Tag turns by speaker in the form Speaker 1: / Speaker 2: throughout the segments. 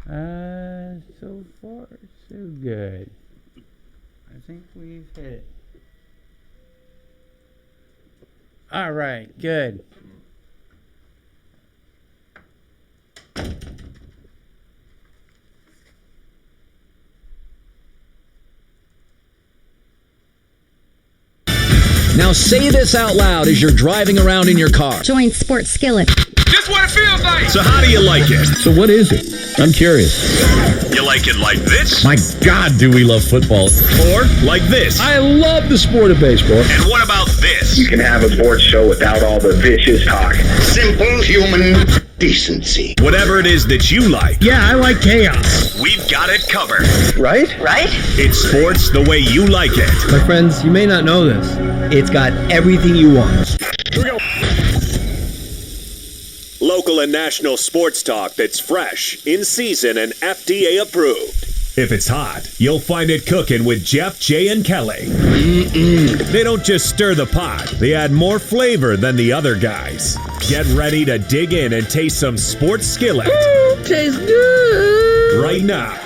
Speaker 1: So far, so good. I think we've hit it. All right, good.
Speaker 2: Now say this out loud as you're driving around in your car.
Speaker 3: Join Sports Skillet.
Speaker 4: This what it feels like.
Speaker 5: So how do you like it?
Speaker 2: So what is it? I'm curious.
Speaker 5: You like it like this?
Speaker 2: My God, do we love football.
Speaker 5: Or like this?
Speaker 2: I love the sport of baseball.
Speaker 5: And what about this?
Speaker 6: You can have a sports show without all the vicious talk.
Speaker 7: Simple human decency.
Speaker 5: Whatever it is that you like.
Speaker 2: Yeah, I like chaos.
Speaker 5: We've got it covered.
Speaker 6: Right?
Speaker 5: It's sports the way you like it.
Speaker 8: My friends, you may not know this. It's got everything you want.
Speaker 5: Here we go. Local and national sports talk that's fresh, in season, and FDA approved. If it's hot, you'll find it cooking with Jeff, Jay, and Kelly. They don't just stir the pot, they add more flavor than the other guys. Get ready to dig in and taste some Sports Skillet.
Speaker 1: Tastes good.
Speaker 5: Right now.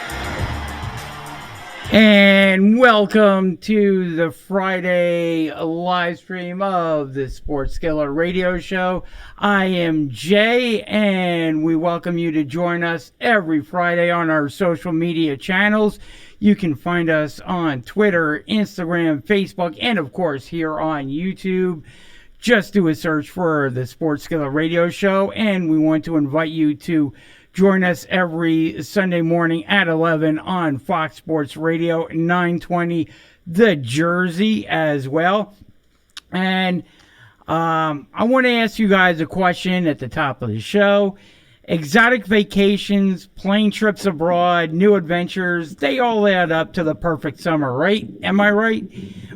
Speaker 1: And welcome to the Friday live stream of the Sports Skillet radio show. I am Jay, and we welcome you to join us every Friday on our social media channels. You can find us on Twitter, Instagram, Facebook, and of course here on YouTube. Just do a search for the Sports Skillet radio show, and we want to invite you to join us every Sunday morning at 11 on Fox Sports Radio, 920 The Jersey as well. And I want to ask you guys a question at the top of the show. Exotic vacations, plane trips abroad, new adventures, they all add up to the perfect summer, right? Am I right?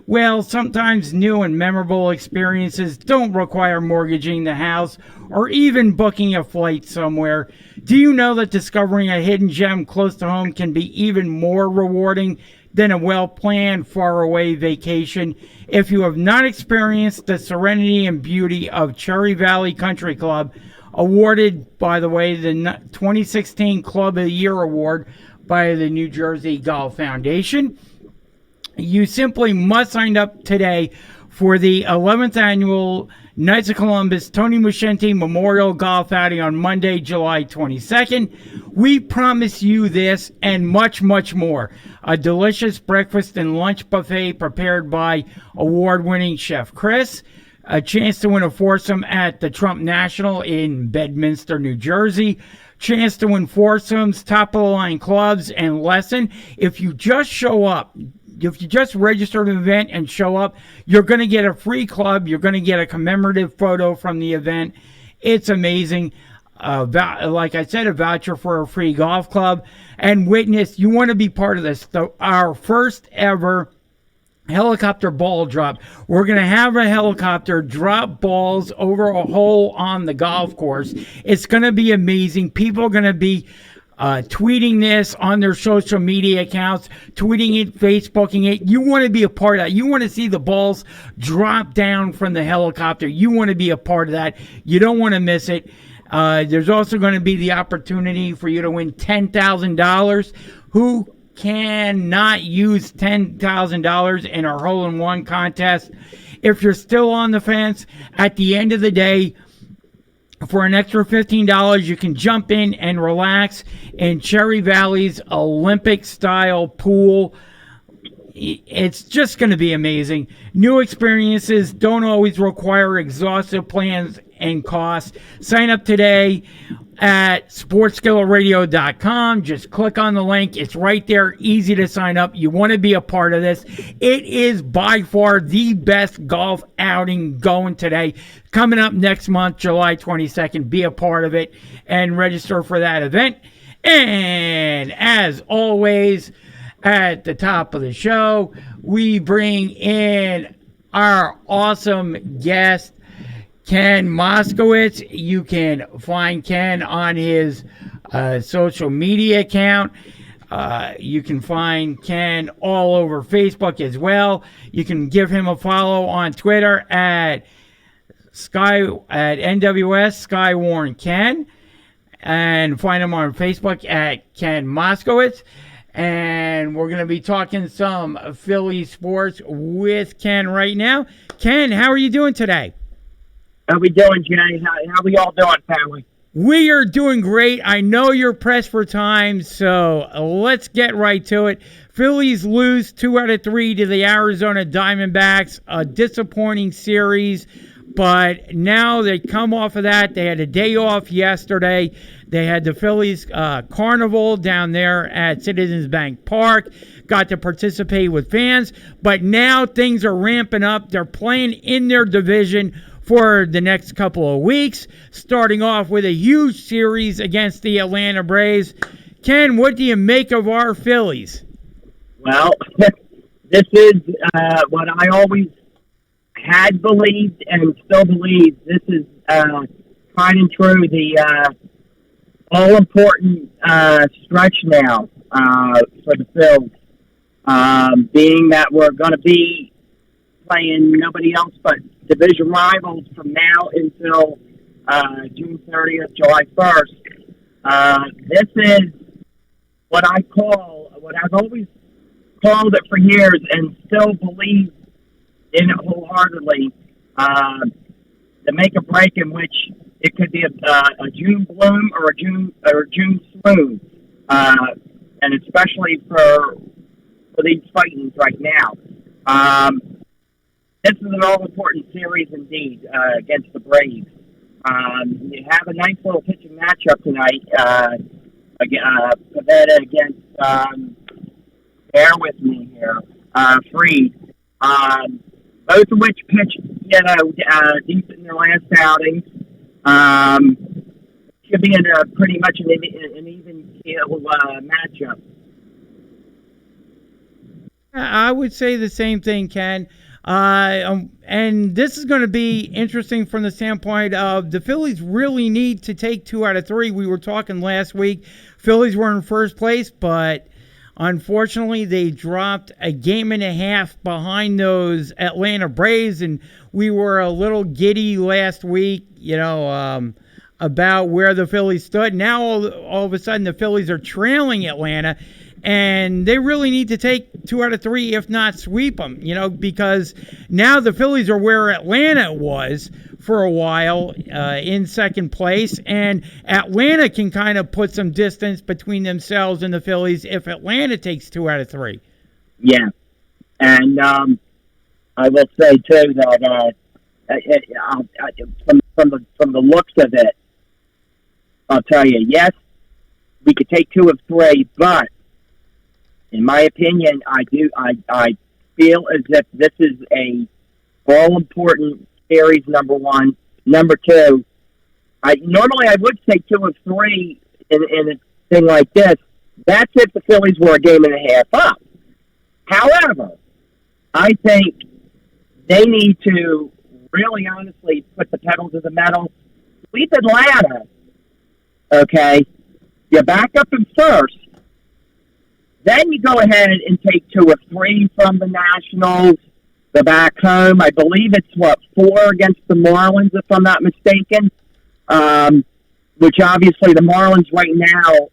Speaker 1: Well, sometimes new and memorable experiences don't require mortgaging the house or even booking a flight somewhere. Do you know that discovering a hidden gem close to home can be even more rewarding than a well-planned, faraway vacation? If you have not experienced the serenity and beauty of Cherry Valley Country Club, awarded, by the way, the 2016 Club of the Year Award by the New Jersey Golf Foundation, you simply must sign up today for the 11th annual Knights of Columbus Tony Muschienti Memorial Golf Outing on Monday, July 22nd. We promise you this and much, much more. A delicious breakfast and lunch buffet prepared by award-winning Chef Chris. A chance to win a foursome at the Trump National in Bedminster, New Jersey. Chance to win foursomes, top-of-the-line clubs, and lesson. If you just show up, if you just register an event and show up, you're going to get a free club. You're going to get a commemorative photo from the event. It's amazing. Like I said, a voucher for a free golf club. And witness, you want to be part of this. Our first ever helicopter ball drop. We're going to have a helicopter drop balls over a hole on the golf course. It's going to be amazing. People are going to be tweeting this on their social media accounts, tweeting it, Facebooking it. You want to be a part of that. You want to see the balls drop down from the helicopter. You want to be a part of that. You don't want to miss it. There's also going to be the opportunity for you to win $10,000. Who cannot use $10,000 in our hole-in-one contest? If you're still on the fence, at the end of the day, for an extra $15, you can jump in and relax in Cherry Valley's Olympic-style pool. It's just going to be amazing. New experiences don't always require exhaustive plans and costs. Sign up today at sportsskilletradio.com. Just click on the link. It's right there. Easy to sign up. You want to be a part of this. It is by far the best golf outing going today. Coming up next month, July 22nd. Be a part of it and register for that event. And as always, at the top of the show, we bring in our awesome guest, Ken Moskowitz. You can find Ken on his social media account. You can find Ken all over Facebook as well. You can give him a follow on Twitter at NWS Skywarn Ken. and find him on Facebook at Ken Moskowitz. And we're going to be talking some Philly sports with Ken right now. Ken, how are you doing today?
Speaker 3: How we doing, Jay? How we all doing, family?
Speaker 1: We are doing great. I know you're pressed for time, so let's get right to it. Phillies lose 2 out of 3 to the Arizona Diamondbacks. A disappointing series, but now they come off of that. They had a day off yesterday. They had the Phillies Carnival down there at Citizens Bank Park. Got to participate with fans, but now things are ramping up. They're playing in their division for the next couple of weeks, starting off with a huge series against the Atlanta Braves. Ken, what do you make of our Phillies?
Speaker 3: Well, this is what I always had believed and still believe. This is kind and true, the all-important stretch now for the Phils, being that we're going to be playing nobody else but division rivals from now until June 30th, July 1st. This is what I've always called it for years and still believe in it wholeheartedly, the make or break in which it could be a June bloom or a June swoon, and especially for these Titans right now. This is an all-important series indeed against the Braves. You have a nice little pitching matchup tonight. Pavetta against, bear with me here, Freed. Both of which pitched, deep in their last outings. Should be in pretty much an even keel matchup.
Speaker 1: I would say the same thing, Ken. And this is going to be interesting from the standpoint of the Phillies really need to take 2 out of 3. We were talking last week. Phillies were in first place, but unfortunately they dropped a game and a half behind those Atlanta Braves, and we were a little giddy last week, about where the Phillies stood. Now all of a sudden the Phillies are trailing Atlanta, and they really need to take 2 out of 3, if not sweep them, because now the Phillies are where Atlanta was for a while in second place, and Atlanta can kind of put some distance between themselves and the Phillies if Atlanta takes 2 out of 3.
Speaker 3: Yeah, and I will say too that from the looks of it, I'll tell you, yes, we could take 2 of 3, but in my opinion, I feel as if this is a all-important series, number one. Number two, normally I would say 2 of 3 in a thing like this. That's if the Phillies were a game and a half up. However, I think they need to really honestly put the pedal to the metal. Sweep Atlanta, okay? You back up in first. Then you go ahead and take 2 of 3 from the Nationals. The back home, I believe it's 4 against the Marlins, if I'm not mistaken. Which obviously the Marlins right now,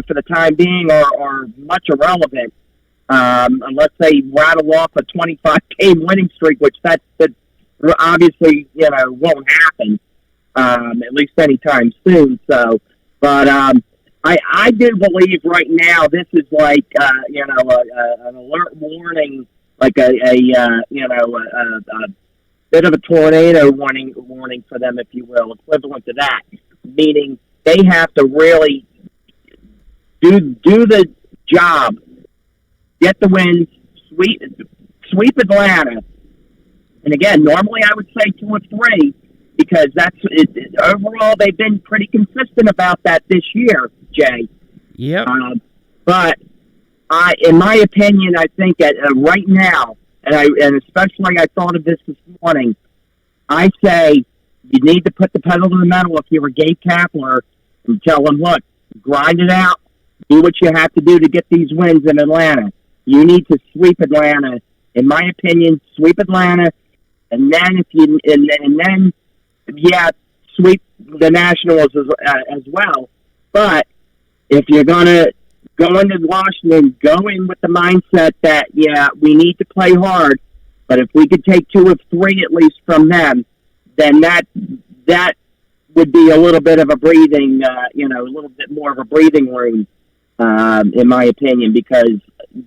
Speaker 3: for the time being, are much irrelevant, unless they rattle off a 25-game winning streak, which that obviously won't happen, at least anytime soon. So, but I do believe right now this is like an alert warning, like a bit of a tornado warning for them, if you will, equivalent to that. Meaning they have to really do the job, get the wins, sweep Atlanta. And again, normally I would say 2 of 3 because that's overall they've been pretty consistent about that this year, Jay.
Speaker 1: Yep.
Speaker 3: But in my opinion, I think right now, and especially I thought of this morning, I say you need to put the pedal to the metal if you were Gabe Kapler and tell him, look, grind it out, do what you have to do to get these wins in Atlanta. You need to sweep Atlanta. In my opinion, sweep Atlanta, and then sweep the Nationals as well. But if you're going to go into Washington, go in with the mindset that, yeah, we need to play hard, but if we could take 2 of 3 at least from them, then that would be a little bit of a breathing, a little bit more of a breathing room, in my opinion, because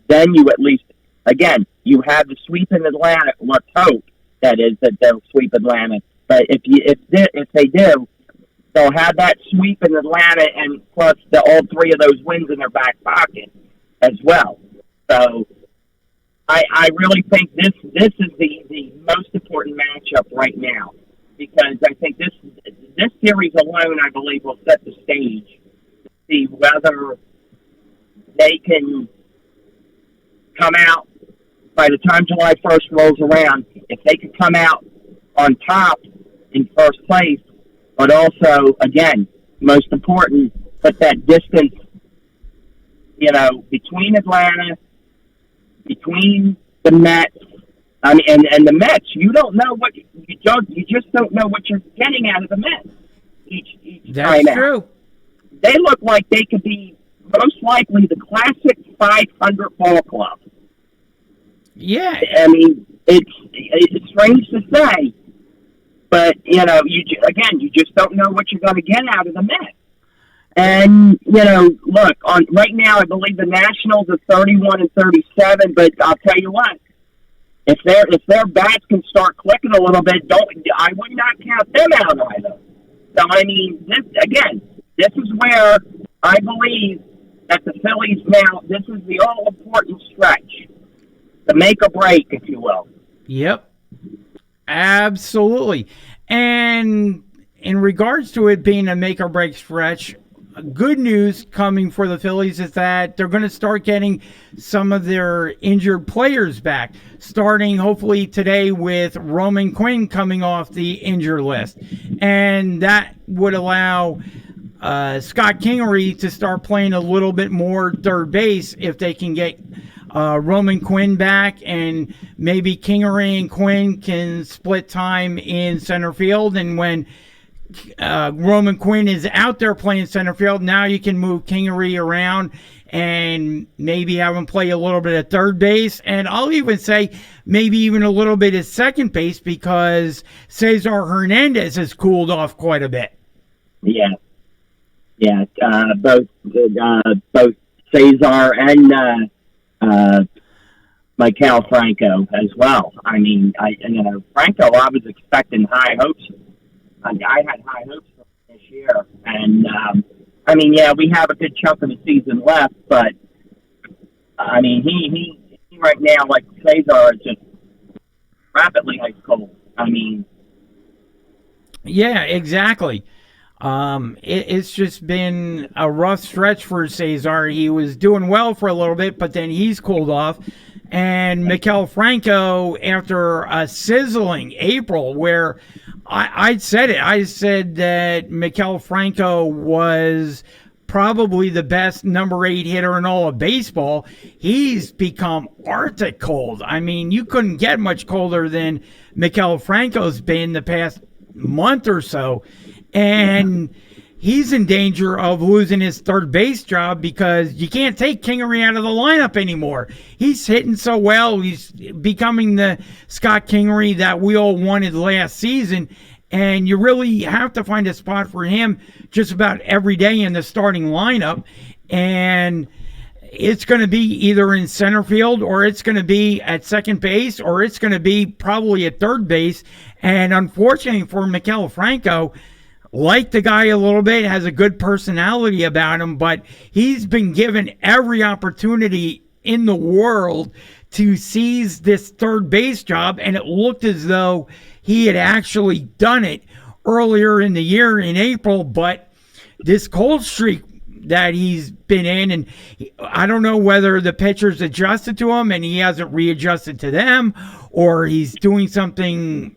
Speaker 3: then you at least, again, you have the sweep in Atlanta. Let's hope that they'll sweep Atlanta. But if they do, they'll have that sweep in Atlanta and plus all 3 of those wins in their back pocket as well. So I really think this is the most important matchup right now, because I think this series alone, I believe, will set the stage to see whether they can come out by the time July 1st rolls around, if they can come out on top in first place, but also, again, most important, put that distance, between Atlanta, between the Mets. I mean, and the Mets, you don't know what you just don't know what you're getting out of the Mets each
Speaker 1: That's
Speaker 3: time
Speaker 1: true.
Speaker 3: out. They look like they could be most likely the classic 500 ball club.
Speaker 1: Yeah.
Speaker 3: I mean, it's strange to say, but you just don't know what you're going to get out of the Mets. And look, right now, I believe the Nationals are 31-37. But I'll tell you what, if their bats can start clicking a little bit, I would not count them out either. So I mean, this is where I believe that the Phillies now. This is the all important stretch, the make or break, if you will.
Speaker 1: Yep. Absolutely. And in regards to it being a make or break stretch, good news coming for the Phillies is that they're going to start getting some of their injured players back, starting hopefully today with Roman Quinn coming off the injured list. And that would allow Scott Kingery to start playing a little bit more third base if they can get Roman Quinn back, and maybe Kingery and Quinn can split time in center field. And when Roman Quinn is out there playing center field, now you can move Kingery around and maybe have him play a little bit of third base. And I'll even say maybe even a little bit of second base, because Cesar Hernandez has cooled off quite a bit.
Speaker 3: Yeah. Both Cesar and Michael Franco as well. I mean, Franco, I was expecting high hopes. I had high hopes for this year, and we have a good chunk of the season left, but I mean, he right now, like Cesar, is just rapidly ice cold. I mean,
Speaker 1: yeah, exactly. It's just been a rough stretch for Cesar. He was doing well for a little bit, but then he's cooled off. And Mikel Franco, after a sizzling April, where I said that Mikel Franco was probably the best number 8 hitter in all of baseball, he's become Arctic cold. I mean, you couldn't get much colder than Mikel Franco's been the past month or so. And he's in danger of losing his third base job because you can't take Kingery out of the lineup anymore. He's hitting so well. He's becoming the Scott Kingery that we all wanted last season. And you really have to find a spot for him just about every day in the starting lineup. And it's going to be either in center field, or it's going to be at second base, or it's going to be probably at third base. And unfortunately for Mikel Franco, like the guy a little bit, has a good personality about him, but he's been given every opportunity in the world to seize this third base job, and it looked as though he had actually done it earlier in the year in April. But this cold streak that he's been in, and I don't know whether the pitchers adjusted to him and he hasn't readjusted to them, or he's doing something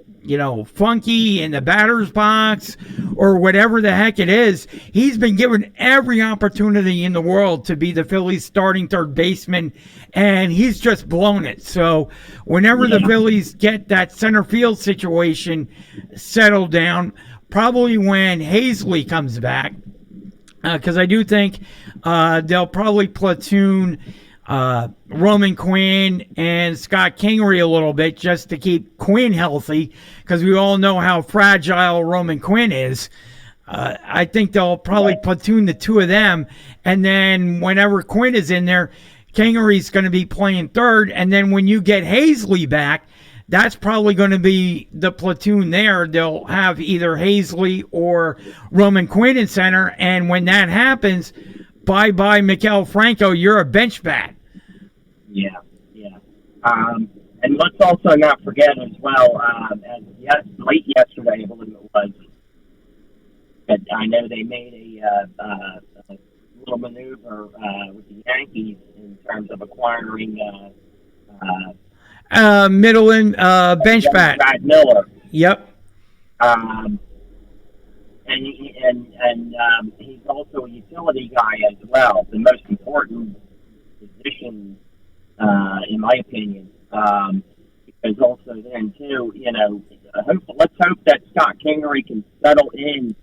Speaker 1: funky in the batter's box, or whatever the heck it is. He's been given every opportunity in the world to be the Phillies starting third baseman, and he's just blown it. So whenever the Phillies get that center field situation settled down, probably when Hazley comes back, because I do think they'll probably platoon Roman Quinn and Scott Kingery a little bit just to keep Quinn healthy, because we all know how fragile Roman Quinn is. I think they'll probably platoon the two of them, and then whenever Quinn is in there, Kingery's going to be playing third, and then when you get Hazley back, that's probably going to be the platoon there. They'll have either Hazley or Roman Quinn in center, and when that happens, bye-bye Miguel Franco, you're a bench bat.
Speaker 3: Yeah. And let's also not forget as well, late yesterday, I believe it was, that I know they made a little maneuver with the Yankees in terms of acquiring
Speaker 1: Middle bench bat.
Speaker 3: Brad Miller.
Speaker 1: Yep.
Speaker 3: And he's also a utility guy as well, the most important position, in my opinion. Because also then too, let's hope that Scott Kingery can settle in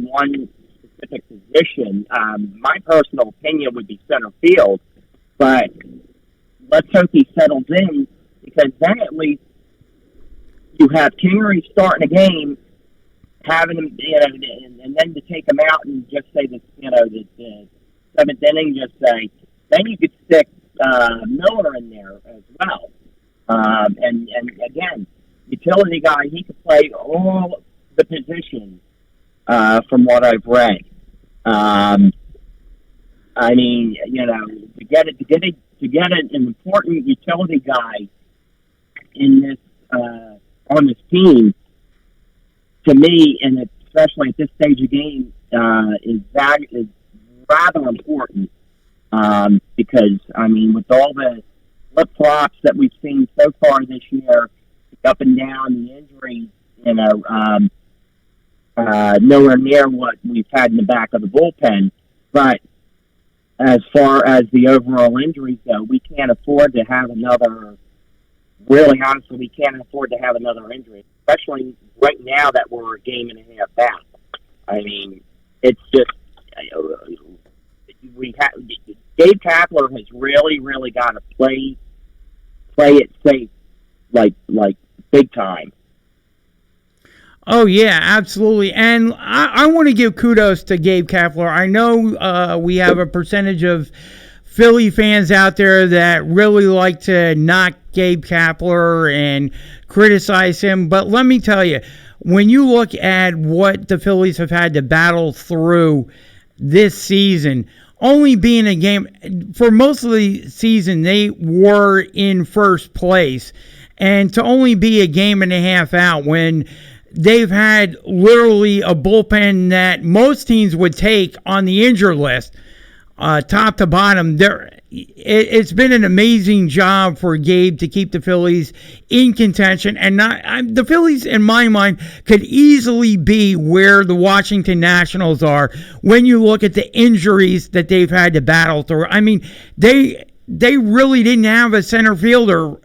Speaker 3: one specific position. My personal opinion would be center field, but let's hope he settles in, because then at least you have Kingery starting a game, having him, and then to take him out and just say the seventh inning, just say, then you could stick Miller in there as well. And again, utility guy, he could play all the positions from what I've read. I mean, to get an important utility guy in this on this team, to me, and especially at this stage of game, is rather important. Because I mean, with all the flip flops that we've seen so far this year, up and down, the injuries, nowhere near what we've had in the back of the bullpen. But as far as the overall injuries go, we can't afford to have another. Really, honestly, we can't afford to have another injury, especially right now that we're a game and a half back. I mean, it's just Gabe Kapler has really got to play it safe, like big time.
Speaker 1: Oh, yeah, absolutely. And I want to give kudos to Gabe Kapler. I know we have a percentage of Philly fans out there that really like to knock Gabe Kapler and criticize him. But let me tell you, when you look at what the Phillies have had to battle through this season, only being a game, for most of the season, they were in first place. And to only be a game and a half out when they've had literally a bullpen that most teams would take on the injured list, top to bottom, it's been an amazing job for Gabe to keep the Phillies in contention. And the Phillies, in my mind, could easily be where the Washington Nationals are when you look at the injuries that they've had to battle through. I mean, they really didn't have a center fielder,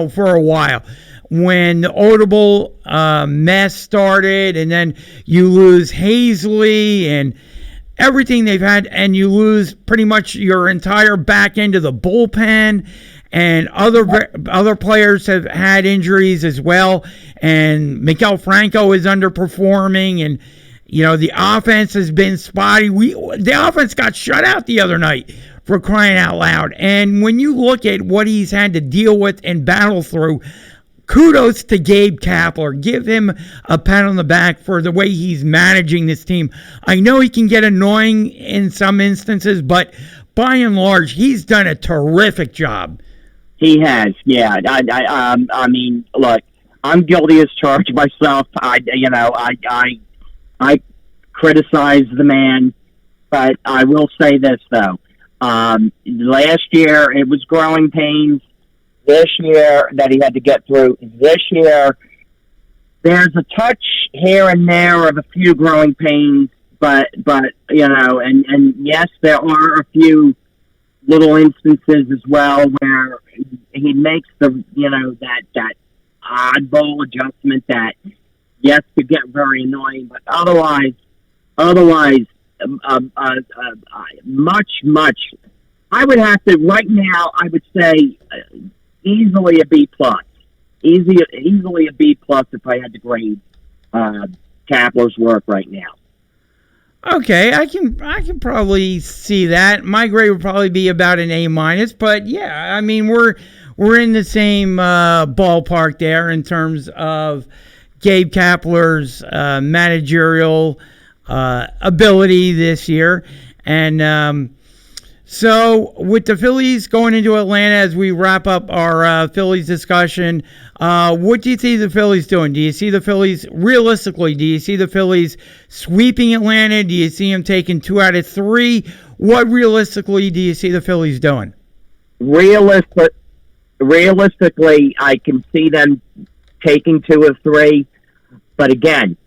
Speaker 1: for a while. When the Odubel mess started, and then you lose Hazley and everything they've had, and you lose pretty much your entire back end of the bullpen, and other players have had injuries as well, and Miguel Franco is underperforming, and the offense has been spotty. The offense got shut out the other night, for crying out loud. And when you look at what he's had to deal with and battle through, kudos to Gabe Kapler. Give him a pat on the back for the way he's managing this team. I know he can get annoying in some instances, but by and large, he's done a terrific job.
Speaker 3: He has, yeah. I mean, look, I'm guilty as charged myself. I criticize the man, but I will say this though. Last year it was growing pains. This year that he had to get through. This year, there's a touch here and there of a few growing pains, but and yes, there are a few little instances as well where he makes the that oddball adjustment that yes could get very annoying, but otherwise much. I would have to right now. I would say easily a B plus. Easily a B plus if I had to grade Kapler's work right now.
Speaker 1: Okay, I can probably see that. My grade would probably be about an A minus, but yeah, I mean we're in the same ballpark there in terms of Gabe Kapler's managerial ability this year, and so with the Phillies going into Atlanta as we wrap up our Phillies discussion, what do you see the Phillies doing? Do you see the Phillies, realistically, do you see the Phillies sweeping Atlanta? Do you see them taking 2 out of 3? What realistically do you see the Phillies doing?
Speaker 3: Realistically, I can see them taking 2 of 3. But again,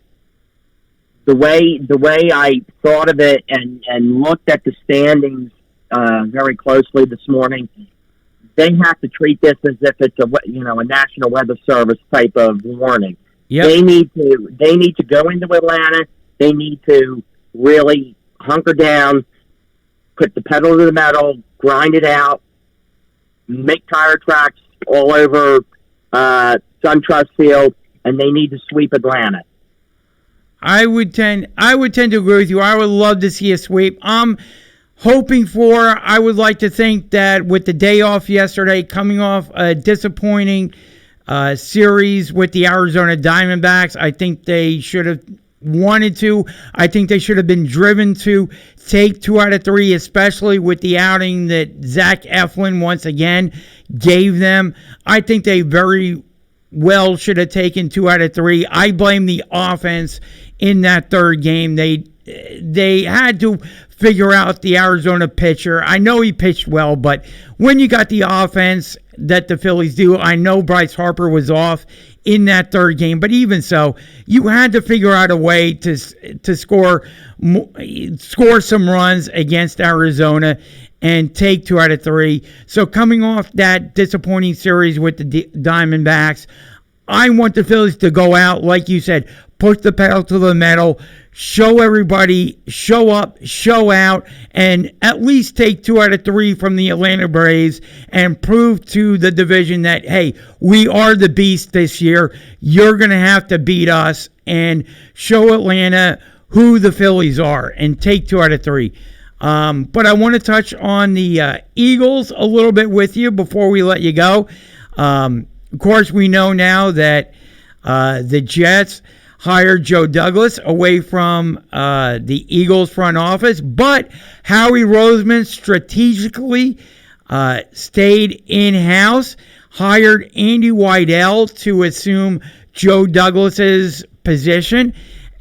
Speaker 3: the way I thought of it and looked at the standings very closely this morning, they have to treat this as if it's a National Weather Service type of warning. Yep. They need to go into Atlanta. They need to really hunker down, put the pedal to the metal, grind it out, make tire tracks all over SunTrust Field, and they need to sweep Atlanta.
Speaker 1: I would tend to agree with you. I would love to see a sweep. I would like to think that with the day off yesterday, coming off a disappointing series with the Arizona Diamondbacks, I think they should have wanted to. I think they should have been driven to take 2 out of 3, especially with the outing that Zach Eflin once again gave them. I think they very well should have taken 2 out of 3. I blame the offense in that third game. They had to figure out the Arizona pitcher. I know he pitched well, but when you got the offense that the Phillies do, I know Bryce Harper was off in that third game, but even so, you had to figure out a way to score some runs against Arizona and take 2 out of 3. So coming off that disappointing series with the Diamondbacks, I want the Phillies to go out, like you said, put the pedal to the metal, show everybody, show up, show out, and at least take 2 out of 3 from the Atlanta Braves and prove to the division that, hey, we are the beast this year. You're going to have to beat us, and show Atlanta who the Phillies are and take 2 out of 3. But I want to touch on the Eagles a little bit with you before we let you go. Of course, we know now that the Jets hired Joe Douglas away from the Eagles front office, but Howie Roseman strategically stayed in-house, hired Andy Weidel to assume Joe Douglas's position.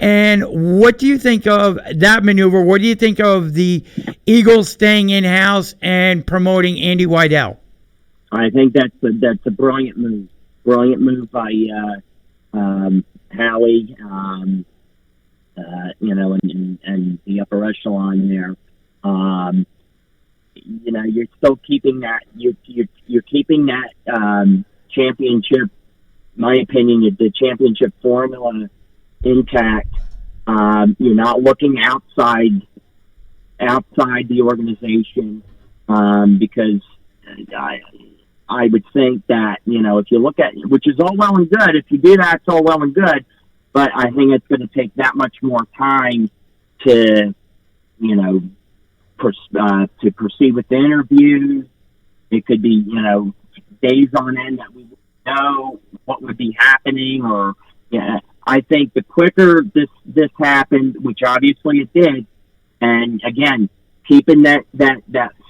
Speaker 1: And what do you think of that maneuver? What do you think of the Eagles staying in-house and promoting Andy Weidel?
Speaker 3: I think that's a brilliant move. Brilliant move by Howie, and the upper echelon there. You're still keeping that. You're keeping that championship. My opinion, the championship formula intact. You're not looking outside the organization because I would think that, if you look at, which is all well and good, if you do that, it's all well and good, but I think it's going to take that much more time to proceed with the interviews. It could be, days on end that we wouldn't know what would be happening, or, I think the quicker this happened, which obviously it did, and again, keeping that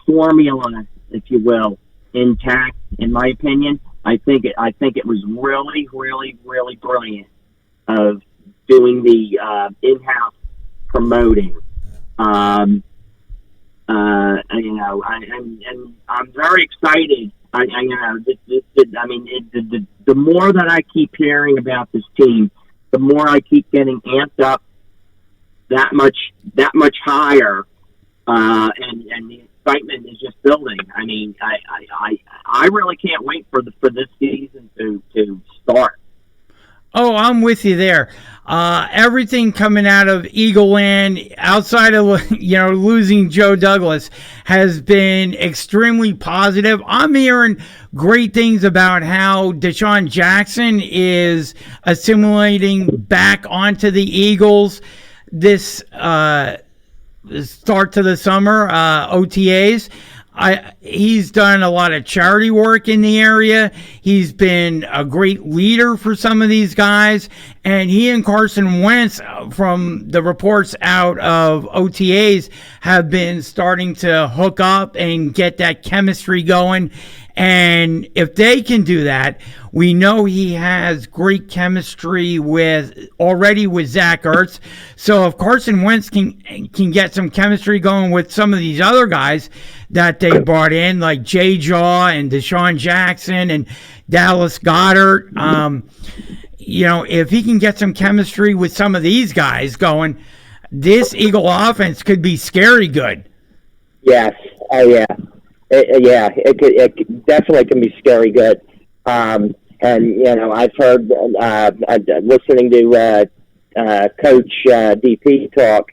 Speaker 3: formula, if you will, intact, in my opinion, I think it was really, really, really brilliant of doing the in-house promoting. I'm very excited. The more that I keep hearing about this team, the more I keep getting amped up that much higher, and the excitement is just building. I mean, I really can't wait for this season to start.
Speaker 1: Oh, I'm with you there. Everything coming out of Eagle Land, outside of losing Joe Douglas, has been extremely positive. I'm hearing great things about how Deshaun Jackson is assimilating back onto the Eagles this start to the summer OTAs. He's done a lot of charity work in the area. He's been a great leader for some of these guys. And he and Carson Wentz, from the reports out of OTAs, have been starting to hook up and get that chemistry going. And if they can do that, we know he has great chemistry already with Zach Ertz. So if Carson Wentz can get some chemistry going with some of these other guys that they brought in, like Jay Jaw and Deshaun Jackson and Dallas Goedert, if he can get some chemistry with some of these guys going, this Eagle offense could be scary good.
Speaker 3: Yes. Oh, yeah. It definitely can be scary good. And, I've heard, listening to Coach DP talk,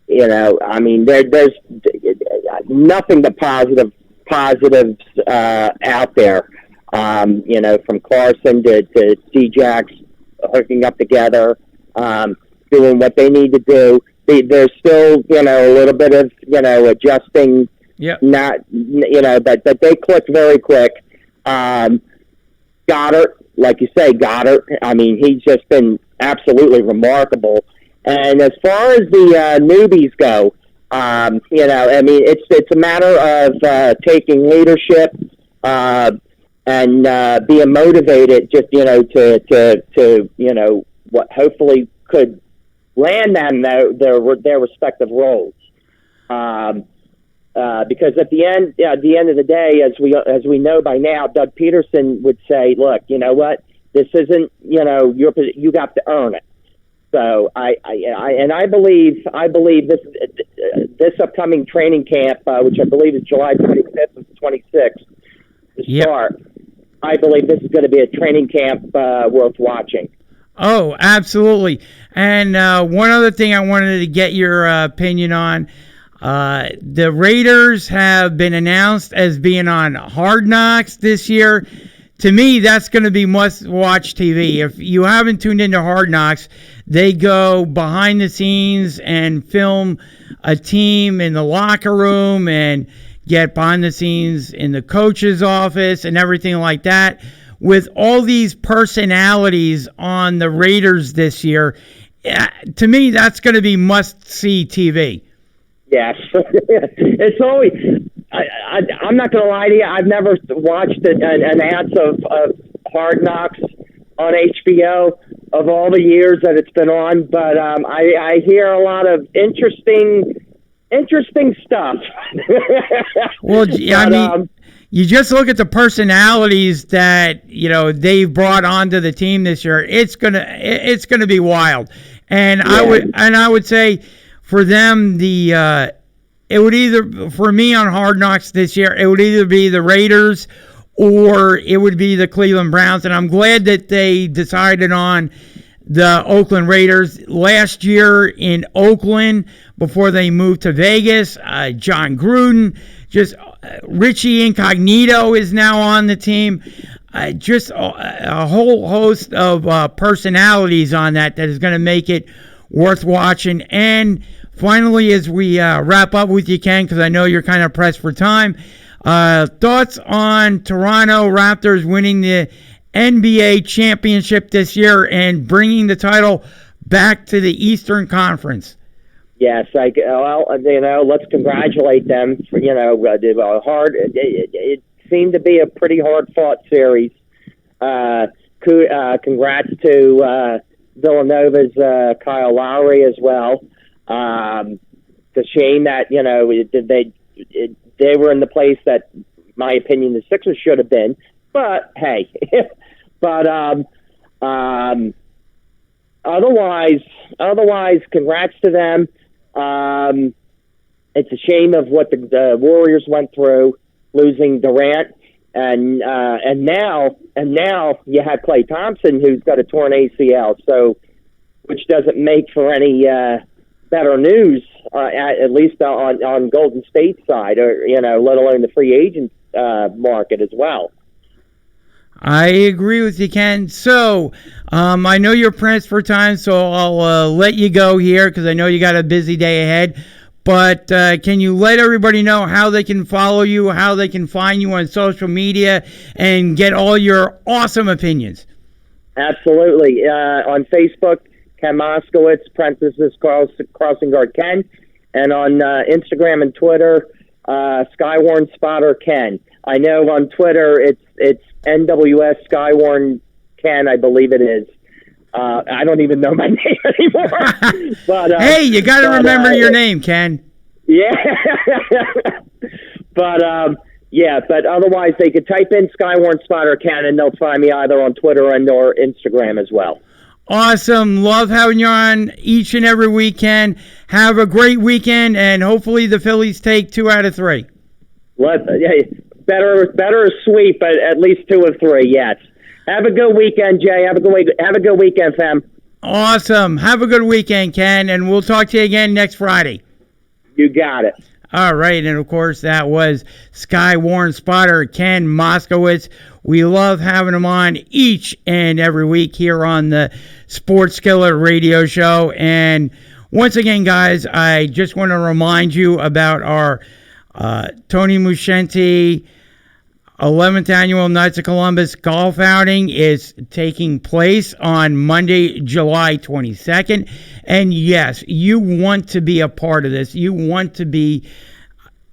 Speaker 3: there's nothing but positives out there. From Carson to C-Jacks hooking up together, doing what they need to do. There's still, a little bit of, adjusting.
Speaker 1: Yeah.
Speaker 3: That they clicked very quick. Goddard, like you say, he's just been absolutely remarkable. And as far as the newbies go, it's a matter of taking leadership and being motivated, just to what hopefully could land them their respective roles. Because at the end of the day, as we know by now, Doug Peterson would say, "Look, you know what? This isn't you got to earn it." So I believe this upcoming training camp, which I believe is July 25th to 26th, to start. I believe this is going to be a training camp worth watching.
Speaker 1: Oh, absolutely. And one other thing I wanted to get your opinion on. The Raiders have been announced as being on Hard Knocks this year. To me, that's going to be must-watch TV. If you haven't tuned into Hard Knocks, they go behind the scenes and film a team in the locker room and get behind the scenes in the coach's office and everything like that. With all these personalities on the Raiders this year, to me, that's going to be must-see TV.
Speaker 3: Yes. It's always, I'm not going to lie to you, I've never watched an ounce of Hard Knocks on HBO of all the years that it's been on, but I hear a lot of interesting stuff.
Speaker 1: Well, you just look at the personalities that they've brought onto the team this year. It's gonna be wild, and yeah. I would say for them it would either, for me on Hard Knocks this year, it would either be the Raiders or it would be the Cleveland Browns, and I'm glad that they decided on the Oakland Raiders. Last year in Oakland, before they moved to Vegas, John Gruden, just Richie Incognito is now on the team. Just a whole host of personalities on that is going to make it worth watching. And finally, as we wrap up with you, Ken, because I know you're kind of pressed for time, thoughts on Toronto Raptors winning the NBA championship this year and bringing the title back to the Eastern Conference?
Speaker 3: Yes, let's congratulate them for, it seemed to be a pretty hard-fought series. Congrats to Villanova's Kyle Lowry as well. It's a shame that, they were in the place that, in my opinion, the Sixers should have been. But, hey, otherwise, congrats to them. It's a shame of what the Warriors went through, losing Durant and now you have Klay Thompson, who's got a torn ACL, so which doesn't make for any better news, at least on Golden State's side, or let alone the free agent market as well.
Speaker 1: I agree with you, Ken. So, I know you're pressed for time, so I'll let you go here because I know you got a busy day ahead. But can you let everybody know how they can follow you, how they can find you on social media, and get all your awesome opinions?
Speaker 3: Absolutely. On Facebook, Ken Moskowitz, parenthesis, Crossing Guard Ken. And on Instagram and Twitter, Skywarn Spotter Ken. I know on Twitter it's NWS Skywarn Ken, I believe it is. I don't even know my name anymore. But
Speaker 1: hey, you got to remember your name, Ken.
Speaker 3: Yeah. But otherwise they could type in Skywarn Spotter Ken and they'll find me either on Twitter and or Instagram as well.
Speaker 1: Awesome. Love having you on each and every weekend. Have a great weekend, and hopefully the Phillies take 2 out of 3.
Speaker 3: Better sweep, but at least 2 of 3, yes. Have a good weekend, Jay. Have a good weekend, fam.
Speaker 1: Awesome. Have a good weekend, Ken, and we'll talk to you again next Friday.
Speaker 3: You got it.
Speaker 1: All right, and of course that was Skywarn Spotter Ken Moskowitz. We love having him on each and every week here on the Sports Skillet radio show. And once again, guys, I just want to remind you about our Tony Muschienti 11th Annual Knights of Columbus Golf Outing is taking place on Monday, July 22nd. And yes, you want to be a part of this. You want to be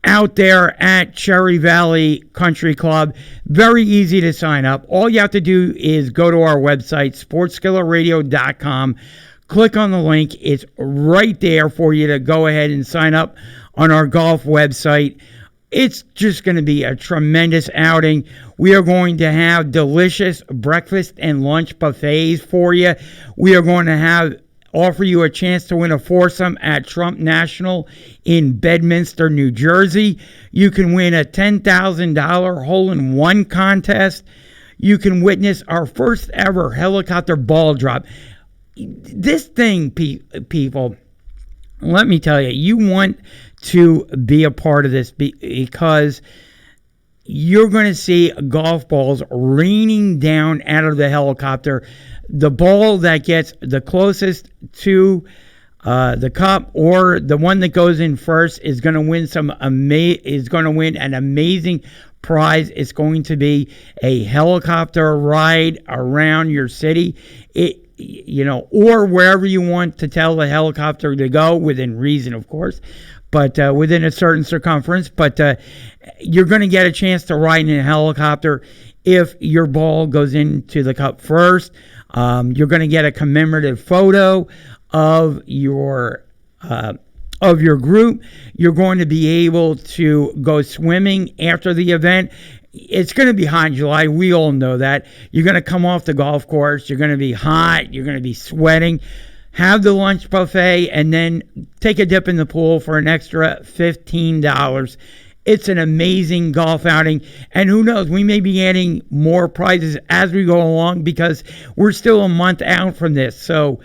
Speaker 1: out there at Cherry Valley Country Club. Very easy to sign up. All you have to do is go to our website, sportsskilletradio.com. Click on the link. It's right there for you to go ahead and sign up on our golf website. It's just going to be a tremendous outing. We are going to have delicious breakfast and lunch buffets for you. We are going to offer you a chance to win a foursome at Trump National in Bedminster, New Jersey. You can win a $10,000 hole-in-one contest. You can witness our first ever helicopter ball drop. This thing, people, let me tell you, you want to be a part of this because you're going to see golf balls raining down out of the helicopter. The ball that gets the closest to the cup, or the one that goes in first, is going to win an amazing prize. It's going to be a helicopter ride around your city. Or wherever you want to tell the helicopter to go, within reason, of course, but within a certain circumference. But you're going to get a chance to ride in a helicopter if your ball goes into the cup first. You're going to get a commemorative photo of your group. You're going to be able to go swimming after the event. It's going to be hot in July. We all know that. You're going to come off the golf course. You're going to be hot. You're going to be sweating. Have the lunch buffet and then take a dip in the pool for an extra $15. It's an amazing golf outing. And who knows, we may be adding more prizes as we go along because we're still a month out from this. So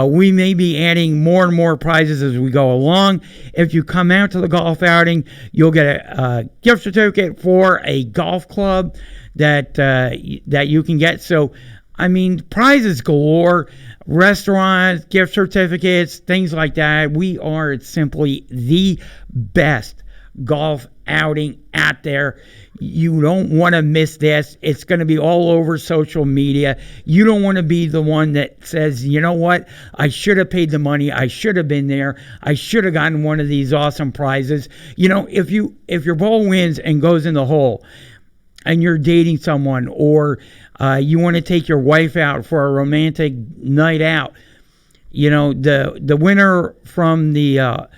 Speaker 1: we may be adding more and more prizes as we go along. If you come out to the golf outing, you'll get a gift certificate for a golf club that you can get. So, I mean, prizes galore, restaurants, gift certificates, things like that. We are simply the best golf outing out there. You don't want to miss this. It's going to be all over social media. You don't want to be the one that says, you know what, I should have paid the money. I should have been there. I should have gotten one of these awesome prizes. If your ball wins and goes in the hole and you're dating someone, or you want to take your wife out for a romantic night out, the winner from the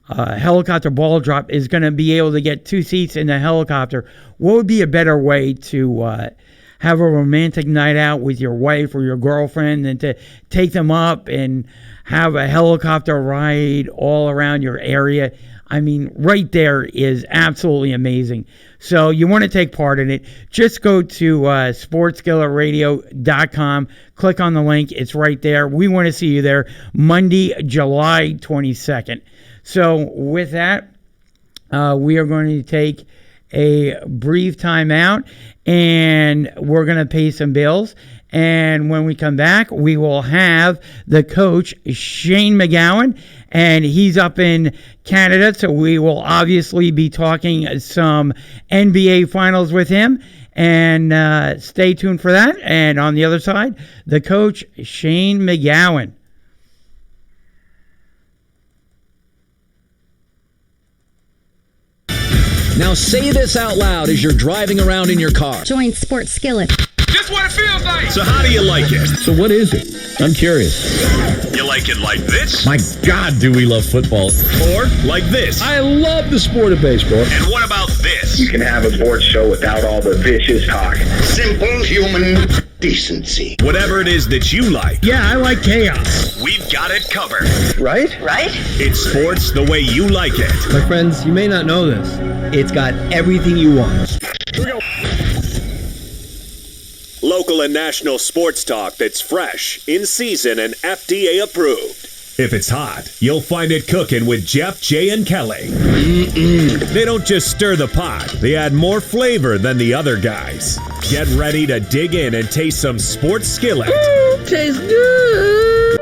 Speaker 1: helicopter ball drop is going to be able to get 2 seats in the helicopter. What would be a better way to have a romantic night out with your wife or your girlfriend than to take them up and have a helicopter ride all around your area? I mean, right there is absolutely amazing. So you want to take part in it, just go to sportskilletradio.com, click on the link. It's right there. We want to see you there Monday, July 22nd. So with that, we are going to take a brief time out, and we're going to pay some bills. And when we come back, we will have the coach, Shane McGowan, and he's up in Canada, so we will obviously be talking some NBA Finals with him. And stay tuned for that. And on the other side, the coach, Shane McGowan.
Speaker 2: Now say this out loud as you're driving around in your car.
Speaker 4: Join Sports Skillet.
Speaker 5: Just what it feels like. So how do you like it?
Speaker 2: So what is it? I'm curious.
Speaker 5: You like it like this?
Speaker 2: My God, do we love football.
Speaker 5: Or like this?
Speaker 2: I love the sport of baseball.
Speaker 5: And what about this?
Speaker 6: You can have a sports show without all the vicious talk.
Speaker 7: Simple human decency.
Speaker 5: Whatever it is that you like,
Speaker 1: Yeah, I like chaos.
Speaker 5: we've got it covered.
Speaker 8: Right?
Speaker 5: It's sports the way you like it.
Speaker 8: My friends, you may not know this. It's got everything you want.
Speaker 5: Local and national sports talk that's fresh, in season, and FDA approved. If it's hot, you'll find it cooking with Jeff, Jay, and Kelly. They don't just stir the pot, they add more flavor than the other guys. Get ready to dig in and taste some Sports Skillet.
Speaker 1: Tastes good.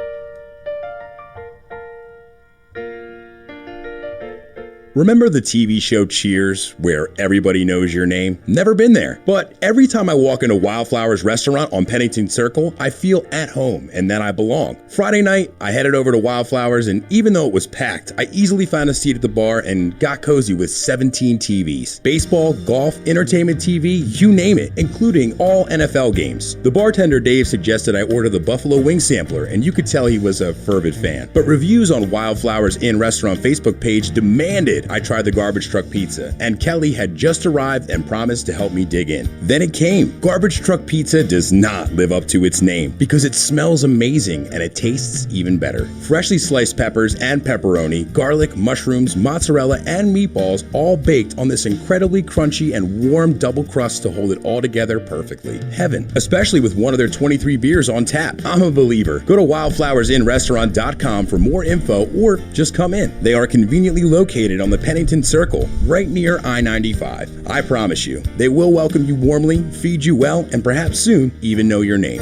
Speaker 9: Remember the TV show Cheers, where everybody knows your name? Never been there. But every time I walk into Wildflowers restaurant on Pennington Circle, I feel at home and that I belong. Friday night, I headed over to Wildflowers, and even though it was packed, I easily found a seat at the bar and got cozy with 17 TVs. Baseball, golf, entertainment TV, you name it, including all NFL games. The bartender Dave suggested I order the Buffalo Wing Sampler, and you could tell he was a fervid fan. But reviews on Wildflowers Inn Restaurant Facebook page demanded I tried the garbage truck pizza, and Kelly had just arrived and promised to help me dig in. Then it came. Garbage truck pizza does not live up to its name because it smells amazing and it tastes even better. Freshly sliced peppers and pepperoni, garlic, mushrooms, mozzarella, and meatballs all baked on this incredibly crunchy and warm double crust to hold it all together perfectly. Heaven, especially with one of their 23 beers on tap. I'm a believer. Go to wildflowersinrestaurant.com for more info or just come in. They are conveniently located on the Pennington Circle, right near I-95. I promise you, they will welcome you warmly, feed you well, and perhaps soon even know your name.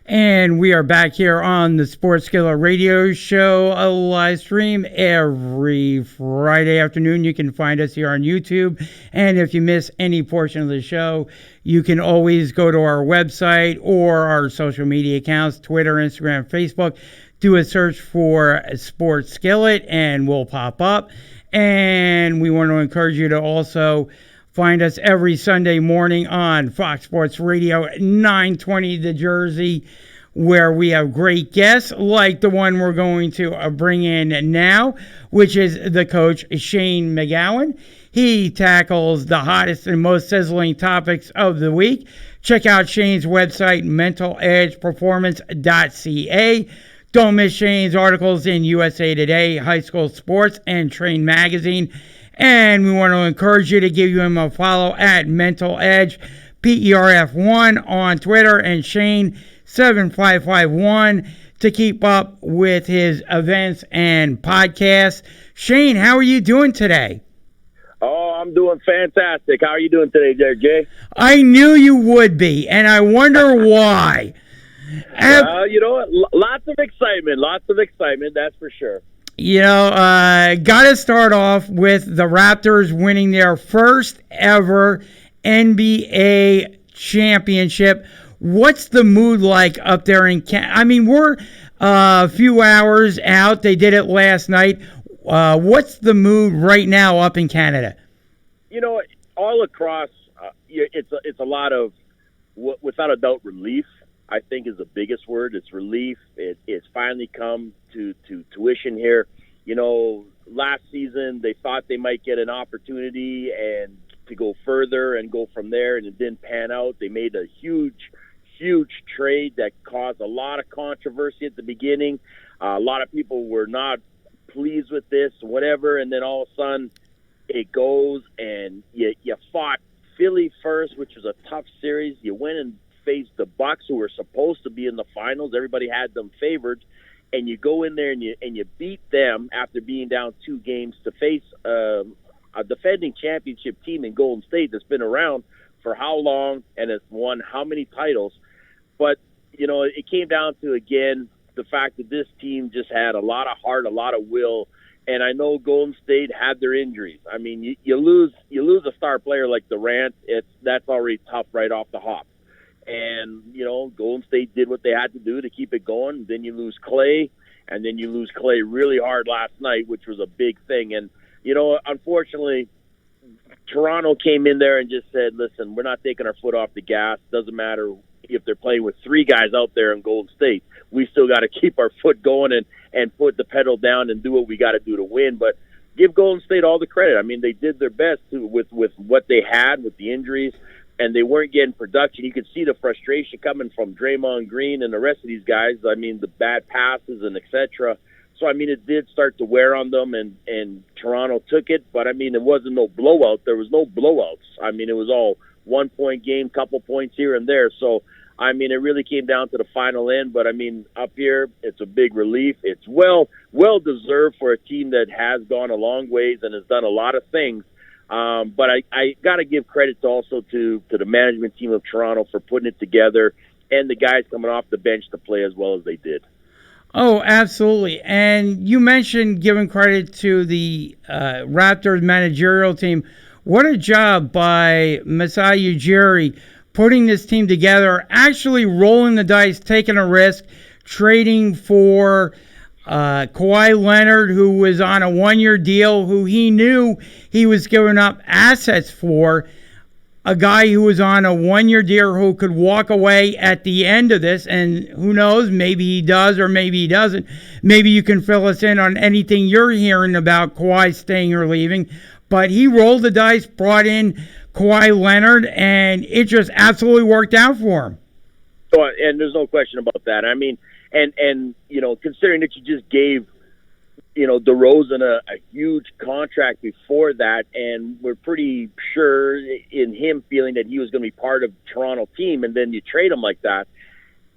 Speaker 1: And we are back here on the Sports Skillet Radio Show, a live stream every Friday afternoon. You can find us here on YouTube. And if you miss any portion of the show, you can always go to our website or our social media accounts, Twitter, Instagram, Facebook. Do a search for Sports Skillet and we'll pop up. And we want to encourage you to also find us every Sunday morning on Fox Sports Radio 920 The Jersey, where we have great guests like the one we're going to bring in now, which is the coach, Shane McGowan. He tackles the hottest and most sizzling topics of the week. Check out Shane's website, mentaledgeperformance.ca. Don't miss Shane's articles in USA Today, High School Sports, and Train Magazine. And we want to encourage you to give him a follow at Mental Edge, PERF1 on Twitter, and Shane7551 to keep up with his events and podcasts. Shane, how are you doing today?
Speaker 4: Oh, I'm doing fantastic. How are you doing today, there, Jay?
Speaker 1: I knew you would be, and I wonder why.
Speaker 4: You know what? Lots of excitement, that's for sure.
Speaker 1: You know, got to start off with the Raptors winning their first ever NBA championship. What's the mood like up there in Canada? I mean, we're a few hours out. They did it last night. What's the mood right now up in Canada?
Speaker 4: You know, all across, it's a lot of, without a doubt, relief, I think is the biggest word. It's relief. It's finally come to tuition here. You know, last season they thought they might get an opportunity and to go further and go from there, and it didn't pan out. They made a huge trade that caused a lot of controversy at the beginning. A lot of people were not pleased with this, whatever, and then all of a sudden it goes, and you fought Philly first, which was a tough series. You went and faced the Bucks, who were supposed to be in the finals. Everybody had them favored, and you go in there and you beat them after being down 2 games to face a defending championship team in Golden State that's been around for how long and has won how many titles. But, you know, it came down to, again, the fact that this team just had a lot of heart, a lot of will. And I know Golden State had their injuries. I mean, you lose a star player like Durant, that's already tough right off the hop. And, you know, Golden State did what they had to do to keep it going. Then you lose Clay, and then you lose Clay really hard last night, which was a big thing. And, you know, unfortunately, Toronto came in there and just said, listen, we're not taking our foot off the gas. Doesn't matter if they're playing with 3 guys out there in Golden State. We still got to keep our foot going and put the pedal down and do what we got to do to win. But give Golden State all the credit. I mean, they did their best with what they had with the injuries, and they weren't getting production. You could see the frustration coming from Draymond Green and the rest of these guys. I mean, the bad passes and et cetera. So, I mean, it did start to wear on them, and Toronto took it. But, I mean, it wasn't no blowout. There was no blowouts. I mean, it was all 1-point game, couple points here and there. So, I mean, it really came down to the final end. But, I mean, up here, it's a big relief. It's well-deserved for a team that has gone a long ways and has done a lot of things. But I got to give credit also to the management team of Toronto for putting it together, and the guys coming off the bench to play as well as they did.
Speaker 1: Oh, absolutely. And you mentioned giving credit to the Raptors managerial team. What a job by Masai Ujiri putting this team together, actually rolling the dice, taking a risk, trading for Kawhi Leonard, who was on a 1-year deal, who he knew he was giving up assets for, a guy who was on a 1-year deal who could walk away at the end of this, and who knows, maybe he does or maybe he doesn't. Maybe you can fill us in on anything you're hearing about Kawhi staying or leaving. But he rolled the dice, brought in Kawhi Leonard, and it just absolutely worked out for him.
Speaker 4: So, and there's no question about that. I mean, and you know, considering that you just gave, you know, DeRozan a huge contract before that, and we're pretty sure in him feeling that he was going to be part of the Toronto team, and then you trade him like that,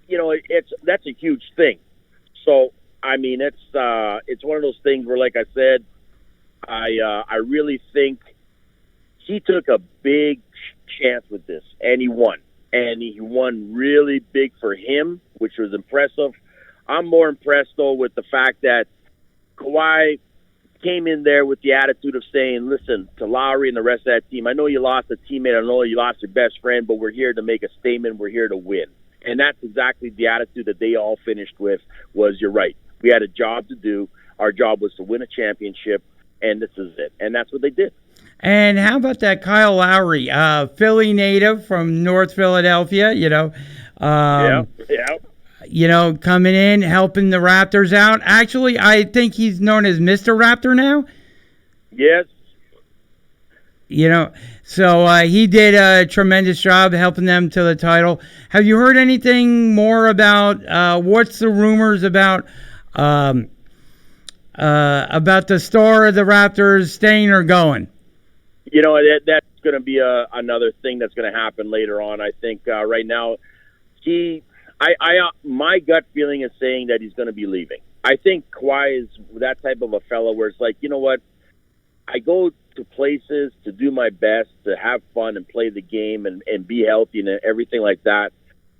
Speaker 4: you know, that's a huge thing. So, I mean, it's one of those things where, like I said, I really think he took a big chance with this, and he won. And he won really big for him, which was impressive. I'm more impressed, though, with the fact that Kawhi came in there with the attitude of saying, listen, to Lowry and the rest of that team, I know you lost a teammate, I know you lost your best friend, but we're here to make a statement, we're here to win. And that's exactly the attitude that they all finished with, was, you're right, we had a job to do, our job was to win a championship, and this is it. And that's what they did.
Speaker 1: And how about that Kyle Lowry, Philly native from North Philadelphia, you know.
Speaker 4: Yeah.
Speaker 1: You know, coming in, helping the Raptors out. Actually, I think he's known as Mr. Raptor now.
Speaker 4: Yes.
Speaker 1: You know, so he did a tremendous job helping them to the title. Have you heard anything more about what's the rumors about about the star of the Raptors staying or going?
Speaker 4: You know, that's going to be another thing that's going to happen later on. I think right now, my gut feeling is saying that he's going to be leaving. I think Kawhi is that type of a fellow where it's like, you know what, I go to places to do my best, to have fun and play the game and be healthy and everything like that.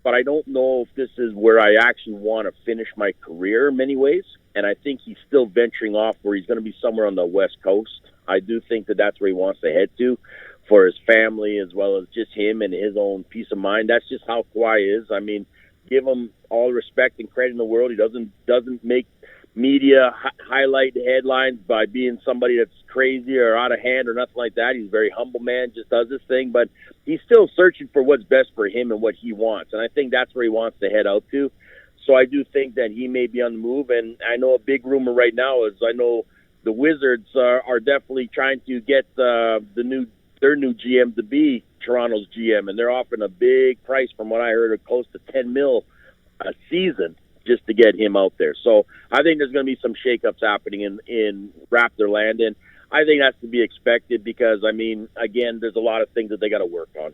Speaker 4: But I don't know if this is where I actually want to finish my career in many ways. And I think he's still venturing off where he's going to be somewhere on the West Coast. I do think that that's where he wants to head to for his family as well as just him and his own peace of mind. That's just how Kawhi is. I mean, give him all the respect and credit in the world. He doesn't make media highlight headlines by being somebody that's crazy or out of hand or nothing like that. He's a very humble man, just does his thing, but he's still searching for what's best for him and what he wants. And I think that's where he wants to head out to. So I do think that he may be on the move. And I know a big rumor right now is I know the Wizards are definitely trying to get their new GM to be Toronto's GM, and they're offering a big price from what I heard of close to $10 million a season just to get him out there. So I think there's going to be some shakeups happening in Raptor land, and I think that's to be expected because, I mean, again, there's a lot of things that they got to work on.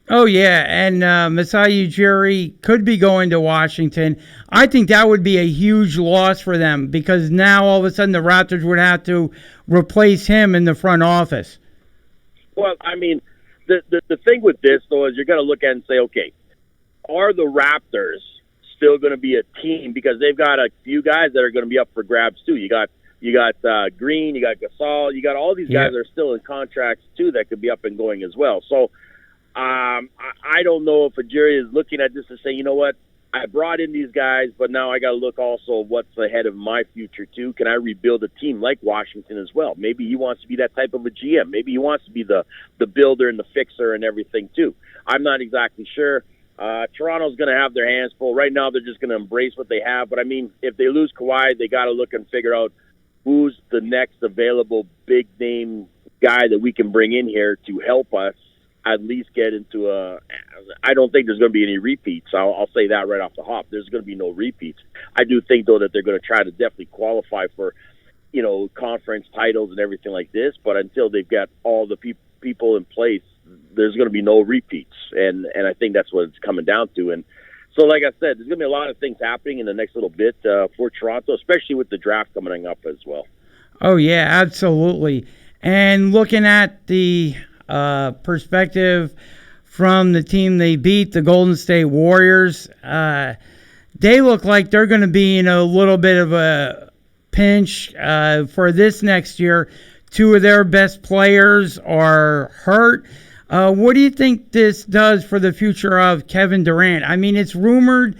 Speaker 1: Oh, yeah, and Masai Ujiri could be going to Washington. I think that would be a huge loss for them because now all of a sudden the Raptors would have to replace him in the front office.
Speaker 4: Well, I mean, the thing with this, though, is you're going to look at it and say, okay, are the Raptors still going to be a team? Because they've got a few guys that are going to be up for grabs, too. You got Green, you got Gasol, you got all these guys that are still in contracts, too, that could be up and going as well. So I don't know if Ujiri is looking at this and saying, you know what, I brought in these guys, but now I got to look also what's ahead of my future, too. Can I rebuild a team like Washington as well? Maybe he wants to be that type of a GM. Maybe he wants to be the builder and the fixer and everything, too. I'm not exactly sure. Toronto's going to have their hands full. Right now, they're just going to embrace what they have. But, I mean, if they lose Kawhi, they got to look and figure out who's the next available big-name guy that we can bring in here to help us at least get into I don't think there's going to be any repeats. I'll say that right off the hop. There's going to be no repeats. I do think, though, that they're going to try to definitely qualify for, you know, conference titles and everything like this. But until they've got all the people in place, there's going to be no repeats. And I think that's what it's coming down to. And so, like I said, there's going to be a lot of things happening in the next little bit for Toronto, especially with the draft coming up as well. Oh,
Speaker 1: yeah, absolutely. And looking at the perspective from the team they beat, the Golden State Warriors, they look like they're going to be in a little bit of a pinch for this next year. Two of their best players are hurt. What do you think this does for the future of Kevin Durant? I mean, it's rumored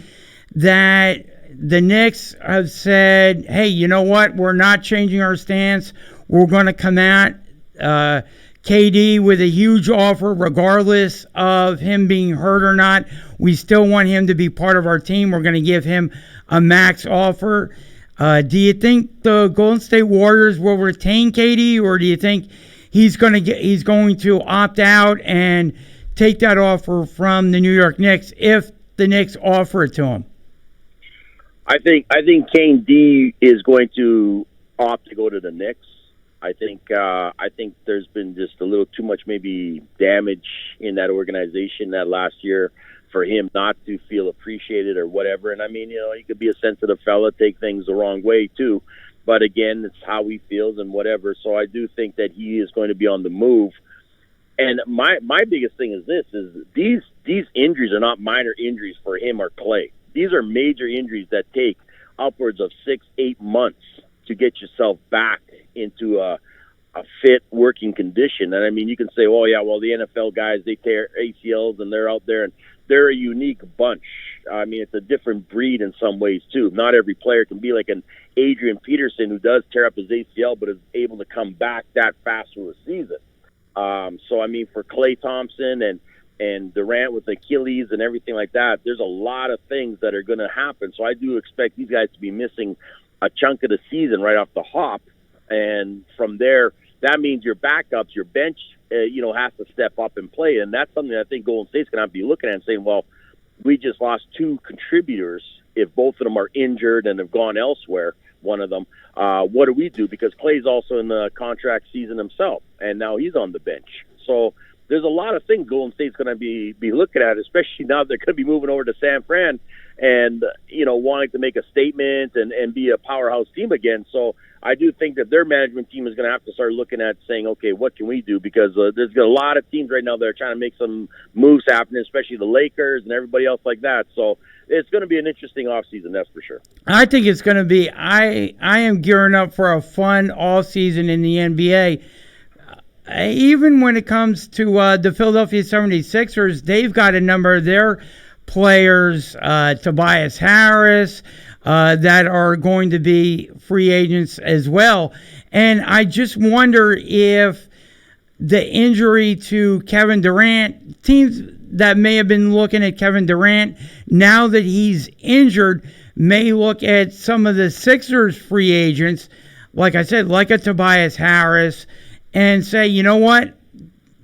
Speaker 1: that the Knicks have said, hey, you know what? We're not changing our stance. We're going to come at KD with a huge offer regardless of him being hurt or not. We still want him to be part of our team. We're going to give him a max offer. Do you think the Golden State Warriors will retain KD, or do you think he's going to opt out and take that offer from the New York Knicks if the Knicks offer it to him?
Speaker 4: I think KD is going to opt to go to the Knicks. I think there's been just a little too much maybe damage in that organization that last year for him not to feel appreciated or whatever. And I mean, you know, he could be a sensitive fella, take things the wrong way too. But again, it's how he feels and whatever. So I do think that he is going to be on the move. And my biggest thing is this: is these injuries are not minor injuries for him or Clay. These are major injuries that take upwards of 6-8 months to get yourself back into a fit working condition. And I mean, you can say, oh yeah, well, the NFL guys, they tear ACLs and they're out there and they're a unique bunch. I mean, it's a different breed in some ways too. Not every player can be like an Adrian Peterson who does tear up his ACL but is able to come back that fast through a season. So I mean, for Klay Thompson and Durant with Achilles and everything like that, there's a lot of things that are going to happen. So I do expect these guys to be missing a chunk of the season right off the hop. And from there, that means your backups, your bench, has to step up and play. And that's something I think Golden State's going to have to be looking at and saying, well, we just lost two contributors. If both of them are injured and have gone elsewhere, one of them. What do we do? Because Clay's also in the contract season himself, and now he's on the bench. So there's a lot of things Golden State's going to be looking at, especially now they're going to be moving over to San Fran and, wanting to make a statement and be a powerhouse team again. So I do think that their management team is going to have to start looking at saying, okay, what can we do? Because there's a lot of teams right now that are trying to make some moves happen, especially the Lakers and everybody else like that. So it's going to be an interesting offseason, that's for sure.
Speaker 1: I think it's going to be – I am gearing up for a fun offseason in the NBA. Even when it comes to the Philadelphia 76ers, they've got a number of their players, Tobias Harris, that are going to be free agents as well. And I just wonder if the injury to Kevin Durant, teams that may have been looking at Kevin Durant, now that he's injured, may look at some of the Sixers free agents, like I said, like a Tobias Harris, and say, you know what,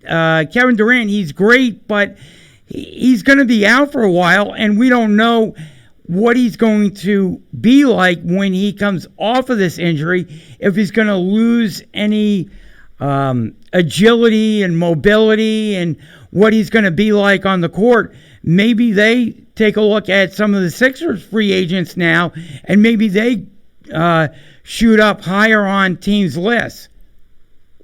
Speaker 1: Kevin Durant, he's great, but he's going to be out for a while, and we don't know what he's going to be like when he comes off of this injury, if he's going to lose any agility and mobility and what he's going to be like on the court. Maybe they take a look at some of the Sixers free agents now, and maybe they shoot up higher on teams' lists.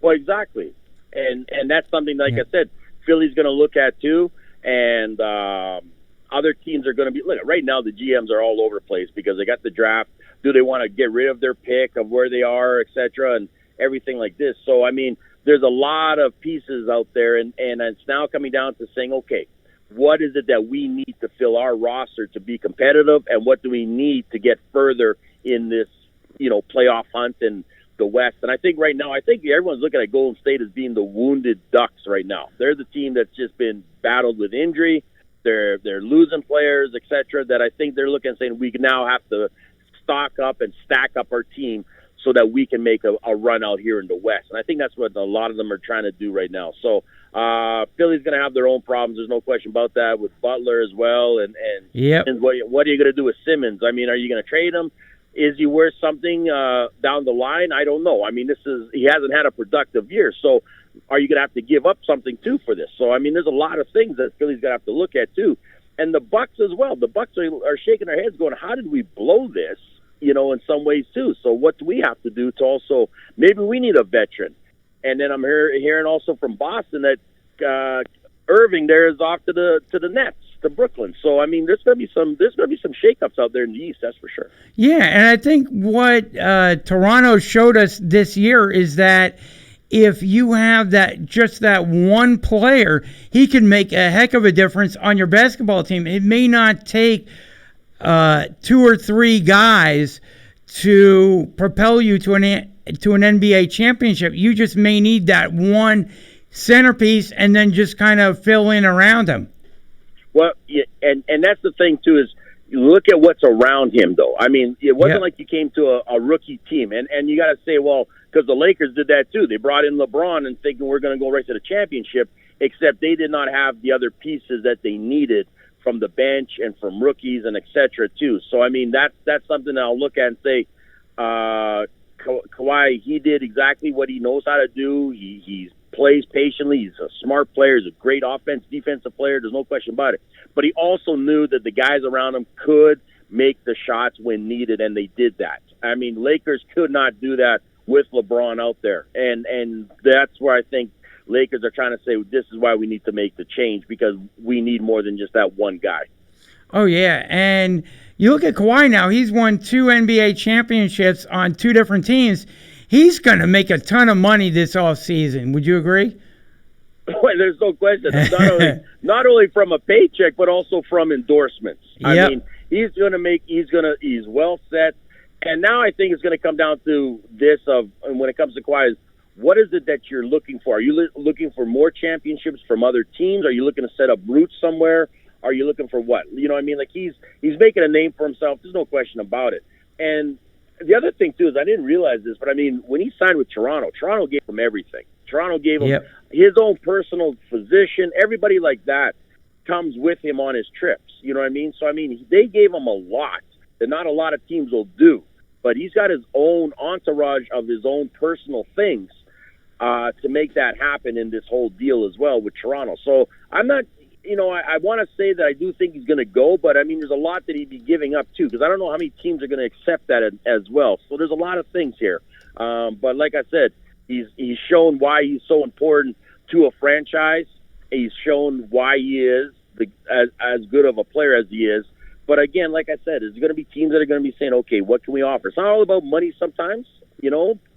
Speaker 4: Well, exactly. And that's something, like I said, Philly's going to look at too. And other teams are going to be – look, right now the GMs are all over the place because they got the draft. Do they want to get rid of their pick of where they are, et cetera, and everything like this? So, I mean, there's a lot of pieces out there, and it's now coming down to saying, okay, what is it that we need to fill our roster to be competitive, and what do we need to get further in this, playoff hunt and the West? And I think right now, everyone's looking at Golden State as being the wounded Ducks right now. They're the team that's just been battled with injury. They're losing players, et cetera, that I think they're looking and saying we now have to stock up and stack up our team so that we can make a run out here in the West. And I think that's what a lot of them are trying to do right now. So Philly's going to have their own problems. There's no question about that, with Butler as well. And what are you going to do with Simmons? I mean, are you going to trade him? Is he worth something down the line? I don't know. I mean, he hasn't had a productive year. So are you going to have to give up something, too, for this? So, I mean, there's a lot of things that Philly's going to have to look at, too. And the Bucks as well. The Bucks are shaking their heads going, how did we blow this, in some ways, too? So what do we have to do to also – maybe we need a veteran. And then I'm hearing also from Boston that Irving there is off to the Nets, to Brooklyn. So, I mean, there's going to be some shakeups out there in the East, that's for sure.
Speaker 1: Yeah, and I think what Toronto showed us this year is that if you have that one player, he can make a heck of a difference on your basketball team. It may not take 2 or 3 guys to propel you to an NBA championship. You just may need that one centerpiece and then just kind of fill in around him.
Speaker 4: Well, yeah, and that's the thing, too, is you look at what's around him, though. I mean, it wasn't like you came to a rookie team. And you got to say, well, because the Lakers did that, too. They brought in LeBron and thinking we're going to go right to the championship, except they did not have the other pieces that they needed from the bench and from rookies and et cetera, too. So, I mean, that's something that I'll look at and say, Kawhi, he did exactly what he knows how to do. He plays patiently. He's a smart player. He's a great defensive player. There's no question about it. But he also knew that the guys around him could make the shots when needed, and they did that. I mean, Lakers could not do that with LeBron out there. And that's where I think Lakers are trying to say, this is why we need to make the change, because we need more than just that one guy.
Speaker 1: Oh, yeah. And you look at Kawhi now. He's won 2 NBA championships on 2 different teams. He's going to make a ton of money this offseason. Would you agree?
Speaker 4: Well, there's no question. Not only from a paycheck, but also from endorsements. Yep. I mean, he's well set. And now I think it's going to come down to this when it comes to Kawhi, is what is it that you're looking for? Are you looking for more championships from other teams? Are you looking to set up roots somewhere? Are you looking for what? You know what I mean? Like, he's making a name for himself. There's no question about it. And the other thing, too, is I didn't realize this, but, I mean, when he signed with Toronto gave him everything. Toronto gave him his own personal physician. Everybody like that comes with him on his trips. You know what I mean? So, I mean, they gave him a lot that not a lot of teams will do. but he's got his own entourage of his own personal things to make that happen in this whole deal as well with Toronto. So I'm not, I want to say that I do think he's going to go, but I mean, there's a lot that he'd be giving up too, because I don't know how many teams are going to accept that as well. So there's a lot of things here. But like I said, he's shown why he's so important to a franchise. He's shown why he is as good of a player as he is. But again, like I said, there's going to be teams that are going to be saying, okay, what can we offer? It's not all about money sometimes,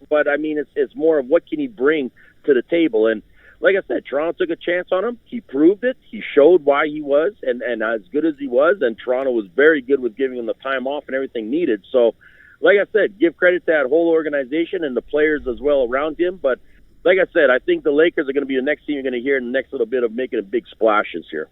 Speaker 4: but I mean, it's more of what can he bring to the table. And like I said, Toronto took a chance on him. He proved it. He showed why he was and as good as he was. And Toronto was very good with giving him the time off and everything needed. So, like I said, give credit to that whole organization and the players as well around him. But like I said, I think the Lakers are going to be the next team you're going to hear in the next little bit of making big splashes here.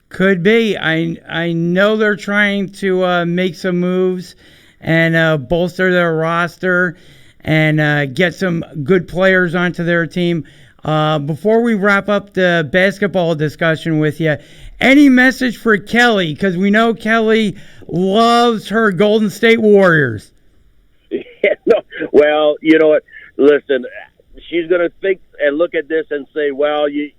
Speaker 1: Could be. I know they're trying to make some moves and bolster their roster and get some good players onto their team. Before we wrap up the basketball discussion with you, any message for Kelly? Because we know Kelly loves her Golden State Warriors.
Speaker 4: Well, you know what? Listen, she's going to think and look at this and say, well, you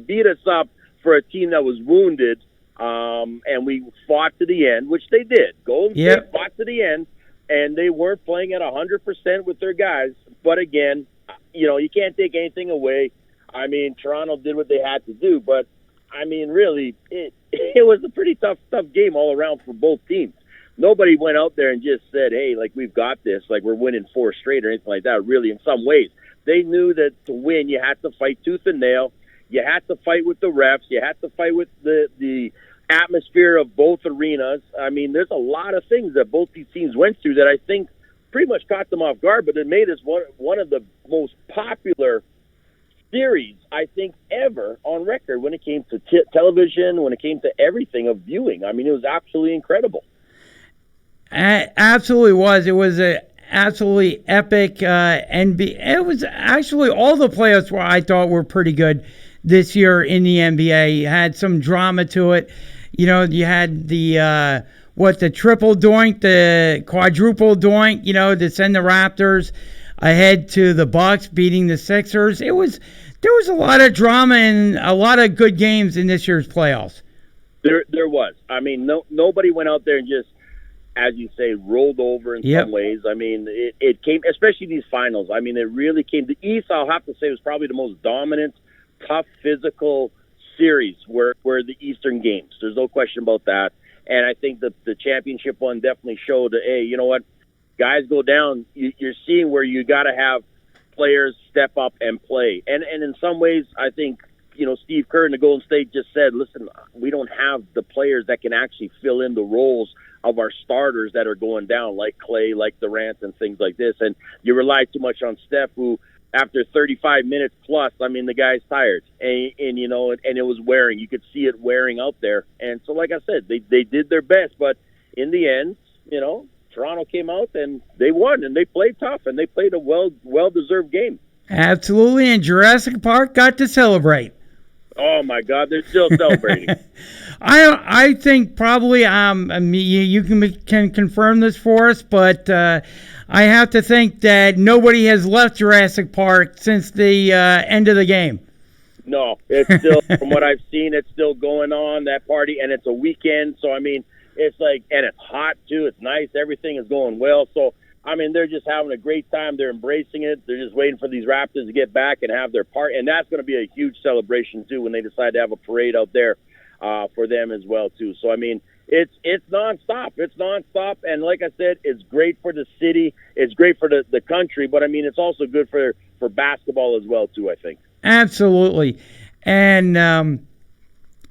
Speaker 4: beat us up for a team that was wounded, and we fought to the end, which they did. Golden State fought to the end, and they weren't playing at 100% with their guys. But again, you can't take anything away. I mean, Toronto did what they had to do, but I mean, really, it was a pretty tough game all around for both teams. Nobody went out there and just said, hey, like, we've got this, like we're winning 4 straight or anything like that. Really, in some ways, they knew that to win, you had to fight tooth and nail. You had to fight with the refs. You had to fight with the atmosphere of both arenas. I mean, there's a lot of things that both these teams went through that I think pretty much caught them off guard, but it made us one of the most popular series, I think, ever on record when it came to television, when it came to everything of viewing. I mean, it was absolutely incredible.
Speaker 1: Absolutely was. It was a absolutely epic NBA. It was actually all the playoffs I thought were pretty good this year in the NBA. You had some drama to it. You had the triple doink, the quadruple doink, to send the Raptors ahead to the Bucks, beating the Sixers. There was a lot of drama and a lot of good games in this year's playoffs.
Speaker 4: There was. I mean, nobody went out there and just, as you say, rolled over in some ways. I mean, it came, especially these finals. I mean, it really came. The East, I'll have to say, was probably the most dominant, tough, physical series were the Eastern games. There's no question about that. And I think that the championship one definitely showed that, hey, you know what? Guys go down. You're seeing where you got to have players step up and play. And in some ways, I think, Steve Kerr and the Golden State just said, listen, we don't have the players that can actually fill in the roles of our starters that are going down, like Clay, like Durant, and things like this. And you rely too much on Steph, who, after 35 minutes plus, I mean, the guy's tired. And it was wearing. You could see it wearing out there. And so, like I said, they did their best. But in the end, Toronto came out and they won, and they played tough, and they played a well-deserved game.
Speaker 1: Absolutely, and Jurassic Park got to celebrate.
Speaker 4: Oh my God, they're still celebrating.
Speaker 1: I think probably you can confirm this for us, but I have to think that nobody has left Jurassic Park since the end of the game.
Speaker 4: No, it's still, from what I've seen, it's still going on, that party, and it's a weekend, so I mean, it's like, and it's hot too, it's nice, everything is going well, so I mean, they're just having a great time. They're embracing it. They're just waiting for these Raptors to get back and have their part. And that's going to be a huge celebration, too, when they decide to have a parade out there for them as well, too. So, I mean, it's nonstop. It's nonstop. And like I said, it's great for the city. It's great for the country. But, I mean, it's also good for basketball as well, too, I think.
Speaker 1: Absolutely. And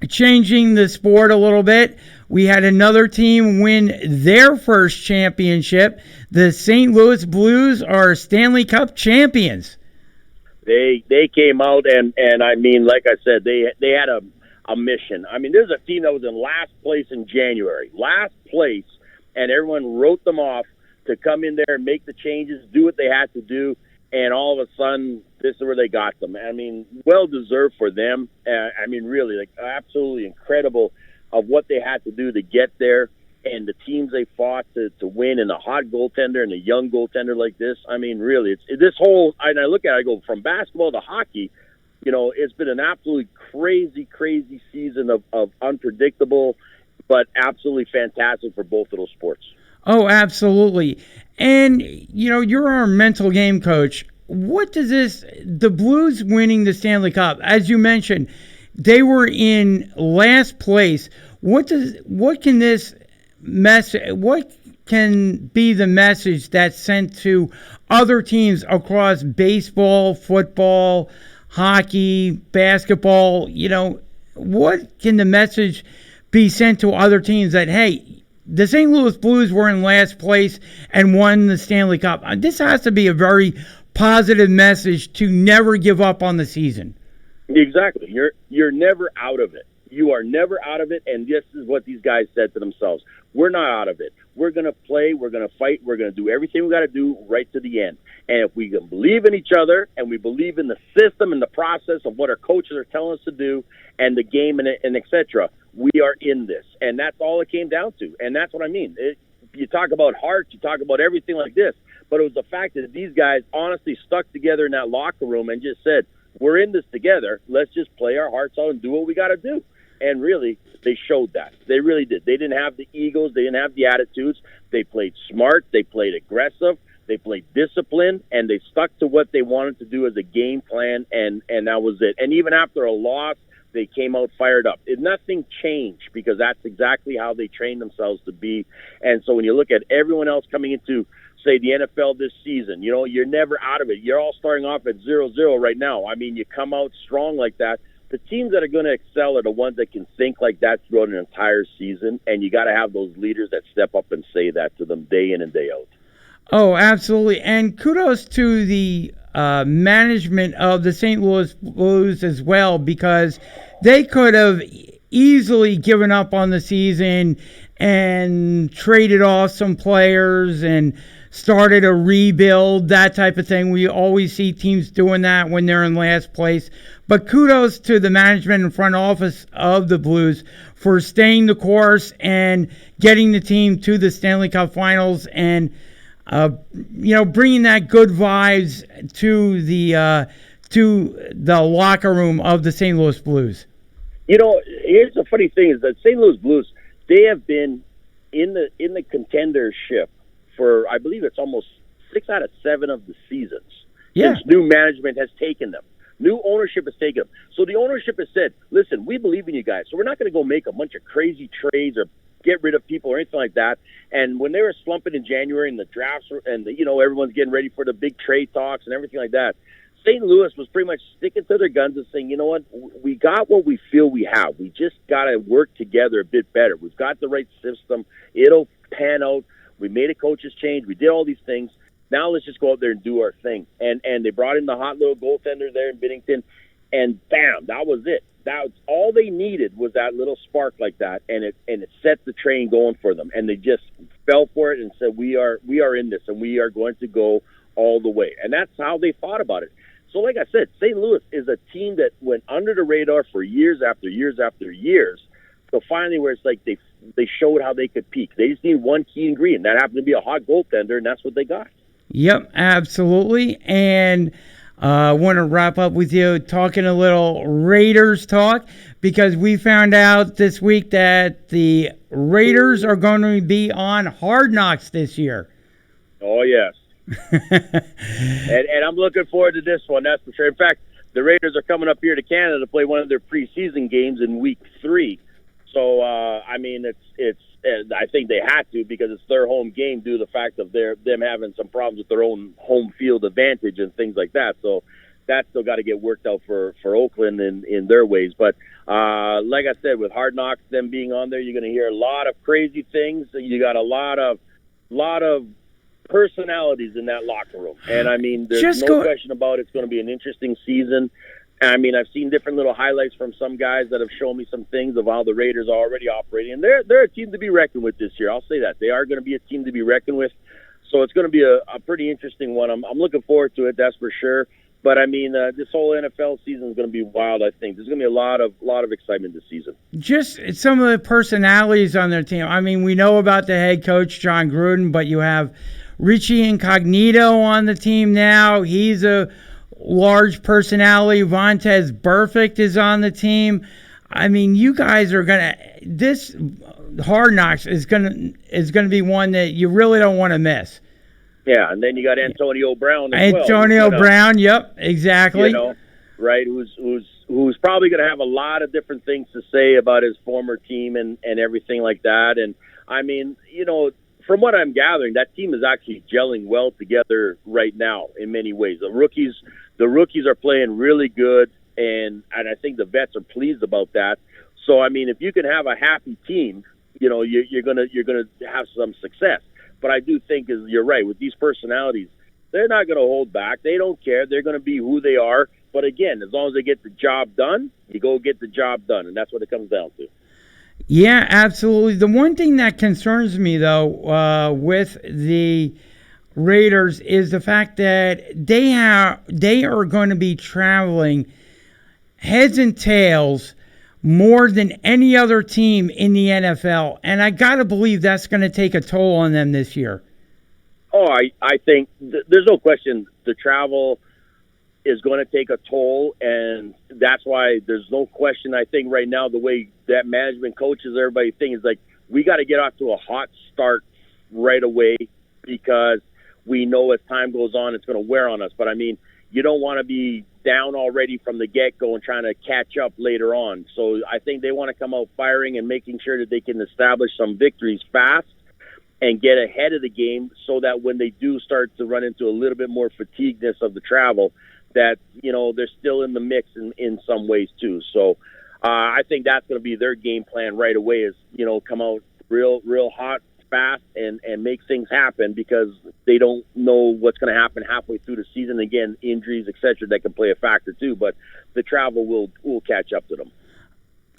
Speaker 1: changing the sport a little bit, we had another team win their first championship. The St. Louis Blues are Stanley Cup champions.
Speaker 4: They came out and I mean, like I said, they had a mission. I mean, there's a team that was in last place in January, and everyone wrote them off to come in there and make the changes, do what they had to do, and all of a sudden, this is where they got them. I mean, well deserved for them. I mean, really, like, absolutely incredible of what they had to do to get there. and the teams they fought to win, and a hot goaltender and a young goaltender like this. I mean, really, it's this whole. And I look at it, I go from basketball to hockey. It's been an absolutely crazy season of unpredictable, but absolutely fantastic for both of those sports.
Speaker 1: Oh, absolutely. And, you're our mental game coach. What does the Blues winning the Stanley Cup, as you mentioned, they were in last place. What can be the message that's sent to other teams across baseball, football, hockey, basketball? What can the message be sent to other teams that, hey, the St. Louis Blues were in last place and won the Stanley Cup? This has to be a very positive message to never give up on the season.
Speaker 4: Exactly. You're never out of it. You are never out of it, and this is what these guys said to themselves. We're not out of it. We're going to play. We're going to fight. We're going to do everything we got to do right to the end. And if we can believe in each other and we believe in the system and the process of what our coaches are telling us to do and the game and et cetera, we are in this. And that's all it came down to. And that's what I mean. You talk about heart, you talk about everything like this, but it was the fact that these guys honestly stuck together in that locker room and just said, we're in this together. Let's just play our hearts out and do what we got to do. And really, they showed that. They really did. They didn't have the egos. They didn't have the attitudes. They played smart. They played aggressive. They played disciplined. And they stuck to what they wanted to do as a game plan, and that was it. And even after a loss, they came out fired up. Nothing changed because that's exactly how they trained themselves to be. And so when you look at everyone else coming into, say, the NFL this season, you're never out of it. You're all starting off at 0-0 right now. I mean, you come out strong like that. The teams that are going to excel are the ones that can think like that throughout an entire season, and you got to have those leaders that step up and say that to them day in and day out.
Speaker 1: Oh, absolutely. And kudos to the management of the St. Louis Blues as well, because they could have easily given up on the season and traded off some players and started a rebuild, that type of thing. We always see teams doing that when they're in last place. But kudos to the management and front office of the Blues for staying the course and getting the team to the Stanley Cup Finals and, bringing that good vibes to the locker room of the St. Louis Blues.
Speaker 4: Here's the funny thing is that St. Louis Blues, they have been in the contendership for, I believe it's almost 6 out of 7 of the seasons since new management has taken them. New ownership has taken them. So the ownership has said, listen, we believe in you guys, so we're not going to go make a bunch of crazy trades or get rid of people or anything like that. And when they were slumping in January and the drafts and everyone's getting ready for the big trade talks and everything like that, St. Louis was pretty much sticking to their guns and saying, you know what, we got what we feel we have. We just got to work together a bit better. We've got the right system. It'll pan out. We made a coach's change. We did all these things. Now let's just go out there and do our thing. And they brought in the hot little goaltender there in Binnington, and bam, that was it. That was all they needed, was that little spark like that, and it set the train going for them. And they just fell for it and said, we are in this, and we are going to go all the way. And that's how they thought about it. So like I said, St. Louis is a team that went under the radar for years after years after years. So finally, where it's like they showed how they could peak. They just need one key ingredient. That happened to be a hot goaltender, and that's what they got.
Speaker 1: Yep, absolutely. And I want to wrap up with you talking a little Raiders talk, because we found out this week that the Raiders are going to be on Hard Knocks this year.
Speaker 4: Oh, yes. and I'm looking forward to this one, that's for sure. In fact, the Raiders are coming up here to Canada to play one of their preseason games in week 3. So, I mean, it's. I think they had to, because it's their home game due to the fact of them having some problems with their own home field advantage and things like that. So that's still got to get worked out for Oakland in their ways. But like I said, with Hard Knocks, them being on there, you're going to hear a lot of crazy things. You got a lot of personalities in that locker room. And, I mean, there's no question about it. It's going to be an interesting season. I mean, I've seen different little highlights from some guys that have shown me some things of how the Raiders are already operating. And they're a team to be reckoned with this year. I'll say that. They are going to be a team to be reckoned with. So it's going to be a pretty interesting one. I'm looking forward to it, that's for sure. But I mean, this whole NFL season is going to be wild. I think there's going to be a lot of excitement this season.
Speaker 1: Just some of the personalities on their team. I mean, we know about the head coach, John Gruden, but you have Richie Incognito on the team now. He's a large personality. Vontez Burfict is on the team. I mean, you guys are gonna. This Hard Knocks is gonna be one that you really don't want to miss.
Speaker 4: Yeah, and then you got Antonio Brown as
Speaker 1: Antonio Brown, yep, exactly.
Speaker 4: Right? Who's probably going to have a lot of different things to say about his former team and everything like that. And I mean, from what I'm gathering, that team is actually gelling well together right now in many ways. The rookies are playing really good, and I think the vets are pleased about that. So I mean, if you can have a happy team, you're gonna have some success. But I do think you're right with these personalities. They're not going to hold back. They don't care. They're going to be who they are. But again, as long as they get the job done, you go get the job done, and that's what it comes down to.
Speaker 1: Yeah, absolutely. The one thing that concerns me, though, with the Raiders is the fact that they are going to be traveling heads and tails more than any other team in the NFL, and I got to believe that's going to take a toll on them this year.
Speaker 4: Oh, I think there's no question the travel is going to take a toll, and that's why there's no question. I think right now the way that management coaches everybody thinks is like we got to get off to a hot start right away because we know as time goes on it's going to wear on us. But I mean, you don't want to be down already from the get-go and trying to catch up later on. So I think they want to come out firing and making sure that they can establish some victories fast and get ahead of the game so that when they do start to run into a little bit more fatigueness of the travel, that, they're still in the mix in some ways too. So I think that's going to be their game plan right away is, come out real hot, fast, and make things happen because they don't know what's going to happen halfway through the season. Again, injuries, etc., that can play a factor too, but the travel will catch up to them.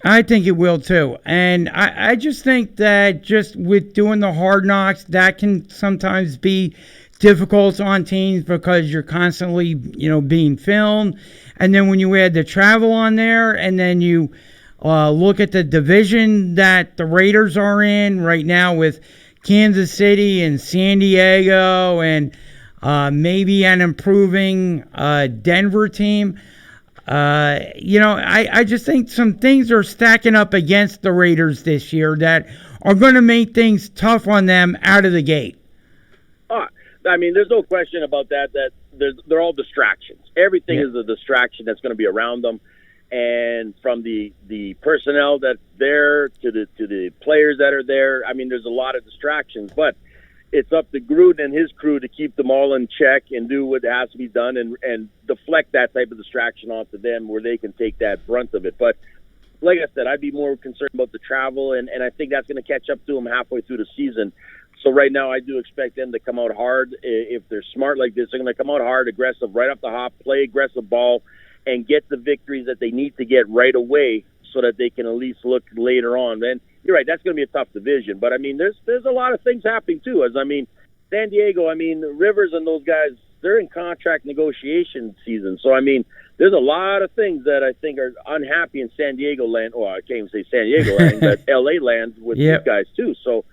Speaker 1: I think it will too. And I just think that just with doing the Hard Knocks, that can sometimes be difficult on teams because you're constantly, being filmed. And then when you add the travel on there and then you look at the division that the Raiders are in right now with Kansas City and San Diego and maybe an improving Denver team. I just think some things are stacking up against the Raiders this year that are going to make things tough on them out of the gate.
Speaker 4: I mean, there's no question about that they're all distractions. Everything is a distraction that's going to be around them. And from the personnel that's there to the players that are there, I mean, there's a lot of distractions. But it's up to Gruden and his crew to keep them all in check and do what has to be done and deflect that type of distraction onto them where they can take that brunt of it. But like I said, I'd be more concerned about the travel, and I think that's going to catch up to them halfway through the season. So right now I do expect them to come out hard. If they're smart like this, they're going to come out hard, aggressive, right off the hop, play aggressive ball, and get the victories that they need to get right away so that they can at least look later on. And you're right, that's going to be a tough division. But, I mean, there's a lot of things happening, too. San Diego, Rivers and those guys, they're in contract negotiation season. So, there's a lot of things that I think are unhappy in San Diego land. Oh, I can't even say San Diego land, but L.A. land with these guys, too. So,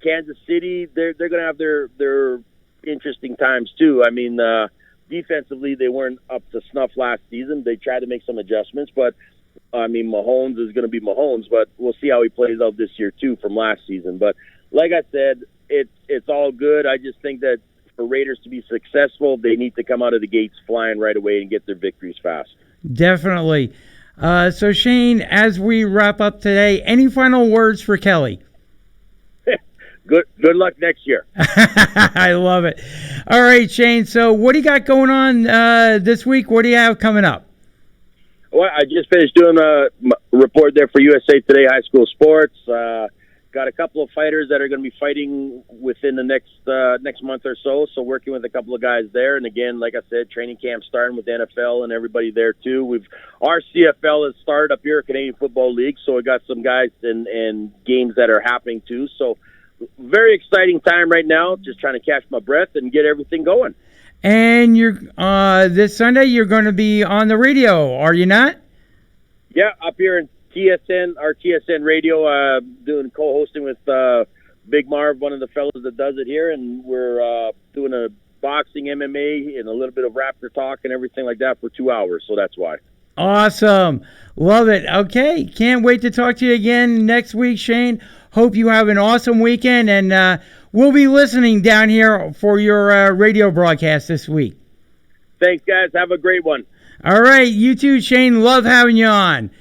Speaker 4: Kansas City, they're going to have their interesting times, too. Defensively, they weren't up to snuff last season. They tried to make some adjustments, but Mahomes is going to be Mahomes, but we'll see how he plays out this year too from last season. But like I said, it's all good. I just think that for Raiders to be successful, they need to come out of the gates flying right away and get their victories fast.
Speaker 1: Definitely. So Shane, as we wrap up today, any final words for Kelly?
Speaker 4: Good luck next year.
Speaker 1: I love it. All right, Shane. So what do you got going on this week? What do you have coming up?
Speaker 4: Well, I just finished doing a report there for USA Today High School Sports. Got a couple of fighters that are going to be fighting within the next month or so. So working with a couple of guys there. And again, like I said, training camp starting with the NFL and everybody there too. Our CFL has started up here, Canadian Football League. So we got some guys and games that are happening too. So very exciting time right now. Just trying to catch my breath and get everything going.
Speaker 1: And you're this Sunday you're going to be on the radio, are you not?
Speaker 4: Yeah, up here in TSN, our TSN radio, doing co-hosting with Big Marv, one of the fellows that does it here, and we're doing a boxing, MMA, and a little bit of Raptor talk and everything like that for 2 hours. So that's why.
Speaker 1: Awesome. Love it. Okay. Can't wait to talk to you again next week, Shane. Hope you have an awesome weekend, and we'll be listening down here for your radio broadcast this week.
Speaker 4: Thanks, guys. Have a great one.
Speaker 1: All right. You too, Shane. Love having you on.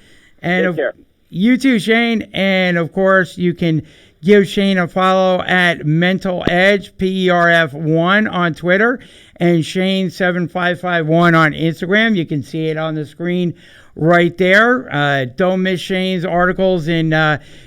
Speaker 1: And
Speaker 4: Take care.
Speaker 1: You too, Shane. And, of course, you can give Shane a follow at Mental Edge, PERF1 on Twitter, and Shane7551 on Instagram. You can see it on the screen right there. Don't miss Shane's articles in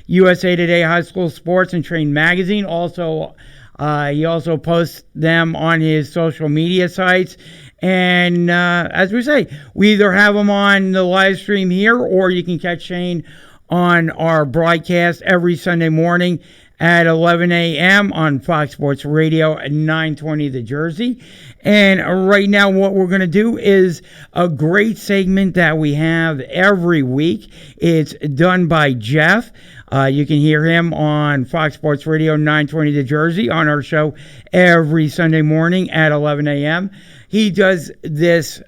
Speaker 1: USA Today High School Sports and Train Magazine. Also, he also posts them on his social media sites. And as we say, we either have them on the live stream here, or you can catch Shane on our broadcast every Sunday morning at 11 a.m. on Fox Sports Radio at 920 The Jersey. And right now what we're going to do is a great segment that we have every week. It's done by Jeff. You can hear him on Fox Sports Radio 920 The Jersey on our show every Sunday morning at 11 a.m. He does this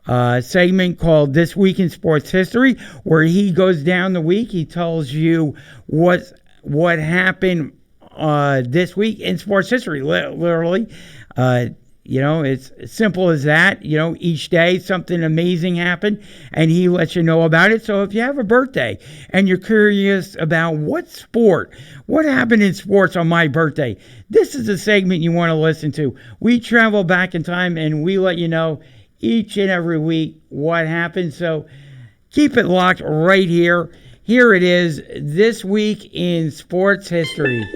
Speaker 1: segment called This Week in Sports History, where he goes down the week. He tells you what happened this week in sports history, literally. It's as simple as that. Each day something amazing happened, and he lets you know about it. So if you have a birthday and you're curious about what happened in sports on my birthday, this is a segment you want to listen to. We travel back in time, and we let you know each and every week what happened. So keep it locked right here. Here it is, This Week in Sports History.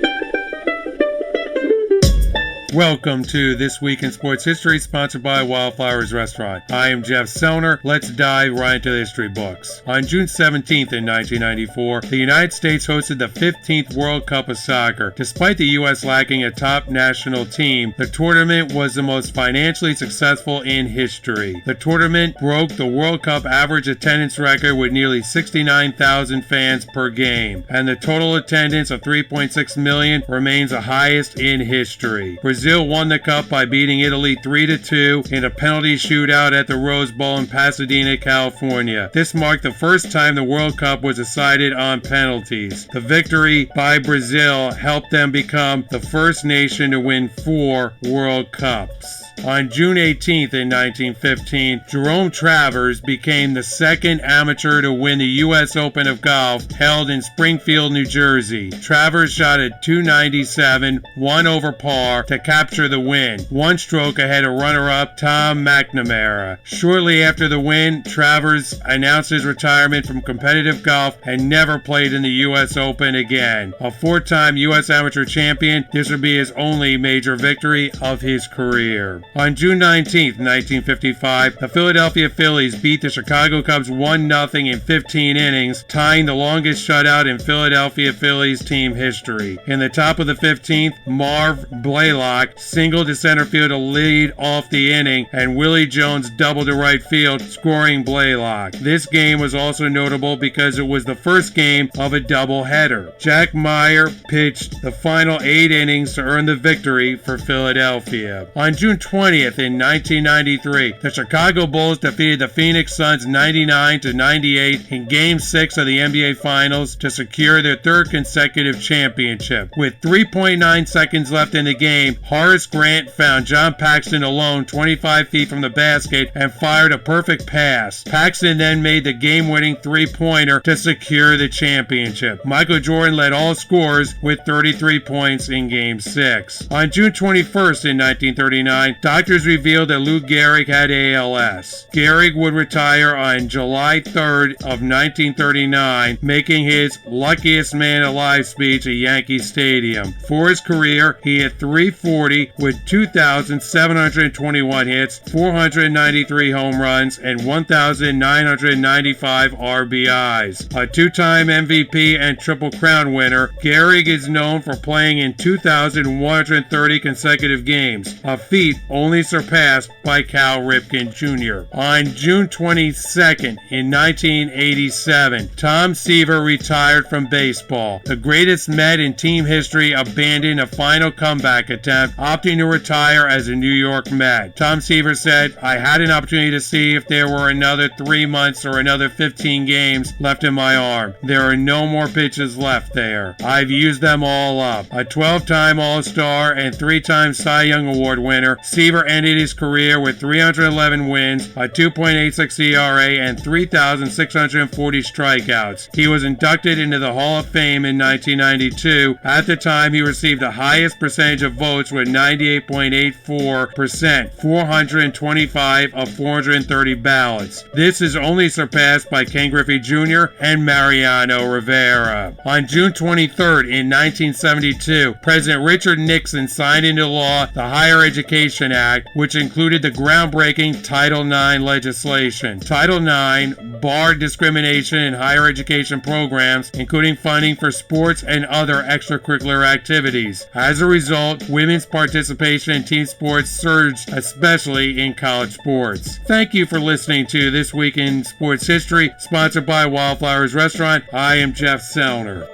Speaker 10: Welcome to This Week in Sports History, sponsored by Wildflowers Restaurant. I am Jeff Sellner. Let's dive right into the history books. On June 17th in 1994, the United States hosted the 15th World Cup of Soccer. Despite the U.S. lacking a top national team, the tournament was the most financially successful in history. The tournament broke the World Cup average attendance record with nearly 69,000 fans per game, and the total attendance of 3.6 million remains the highest in history. Brazil won the cup by beating Italy 3-2 in a penalty shootout at the Rose Bowl in Pasadena, California. This marked the first time the World Cup was decided on penalties. The victory by Brazil helped them become the first nation to win 4 World Cups. On June 18th in 1915, Jerome Travers became the second amateur to win the U.S. Open of Golf held in Springfield, New Jersey. Travers shot at .297, 1 over par, to capture the win, 1 stroke ahead of runner-up Tom McNamara. Shortly after the win, Travers announced his retirement from competitive golf and never played in the U.S. Open again. A 4-time U.S. amateur champion, this would be his only major victory of his career. On June 19, 1955, the Philadelphia Phillies beat the Chicago Cubs 1-0 in 15 innings, tying the longest shutout in Philadelphia Phillies team history. In the top of the 15th, Marv Blaylock singled to center field to lead off the inning, and Willie Jones doubled to right field, scoring Blaylock. This game was also notable because it was the first game of a doubleheader. Jack Meyer pitched the final 8 innings to earn the victory for Philadelphia. On June 20th in 1993, the Chicago Bulls defeated the Phoenix Suns 99-98 in Game 6 of the NBA Finals to secure their 3rd consecutive championship. With 3.9 seconds left in the game, Horace Grant found John Paxson alone 25 feet from the basket and fired a perfect pass. Paxson then made the game-winning 3-pointer to secure the championship. Michael Jordan led all scorers with 33 points in Game 6. On June 21st in 1939, doctors revealed that Lou Gehrig had ALS. Gehrig would retire on July 3rd of 1939, making his luckiest man alive speech at Yankee Stadium. For his career, he hit .340 with 2,721 hits, 493 home runs, and 1,995 RBIs. A 2-time MVP and Triple Crown winner, Gehrig is known for playing in 2,130 consecutive games, a feat only surpassed by Cal Ripken Jr. On June 22nd in 1987, Tom Seaver retired from baseball. The greatest Met in team history abandoned a final comeback attempt, opting to retire as a New York Met. Tom Seaver said, "I had an opportunity to see if there were another 3 months or another 15 games left in my arm. There are no more pitches left there. I've used them all up." A 12-time All-Star and 3-time Cy Young Award winner, Seaver ended his career with 311 wins, a 2.86 ERA, and 3,640 strikeouts. He was inducted into the Hall of Fame in 1992. At the time, he received the highest percentage of votes with 98.84%, 425 of 430 ballots. This is only surpassed by Ken Griffey Jr. and Mariano Rivera. On June 23rd in 1972, President Richard Nixon signed into law the Higher Education Act, which included the groundbreaking Title IX legislation. Title IX barred discrimination in higher education programs, including funding for sports and other extracurricular activities. As a result, women's participation in team sports surged, especially in college sports. Thank you for listening to This Week in Sports History, sponsored by Wildflowers Restaurant. I am Jeff Sellner.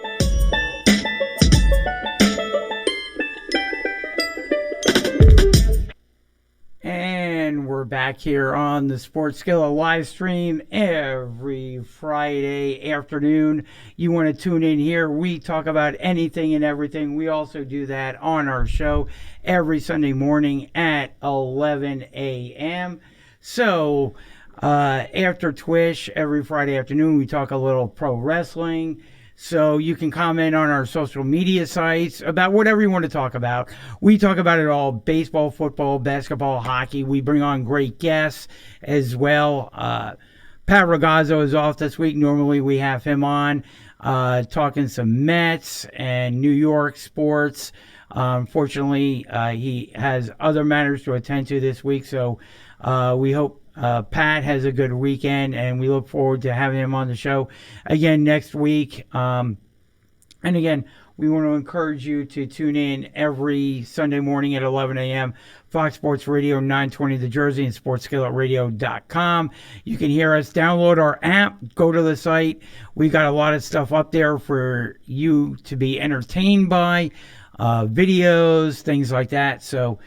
Speaker 1: And we're back here on the Sports Skillet live stream every Friday afternoon. You want to tune in here. We talk about anything and everything. We also do that on our show every Sunday morning at 11 a.m. So after Twitch, every Friday afternoon, we talk a little pro wrestling. So you can comment on our social media sites about whatever you want to talk about. We talk about it all: baseball, football, basketball, hockey. We bring on great guests as well. Pat Ragazzo is off this week. Normally we have him on talking some Mets and New York sports. Unfortunately, he has other matters to attend to this week. So we hope Pat has a good weekend, and we look forward to having him on the show again next week. And again, we want to encourage you to tune in every Sunday morning at 11 a.m. Fox Sports Radio 920 The Jersey and SportsSkilletRadio.com. You can hear us. Download our app. Go to the site. We got a lot of stuff up there for you to be entertained by, videos, things like that. So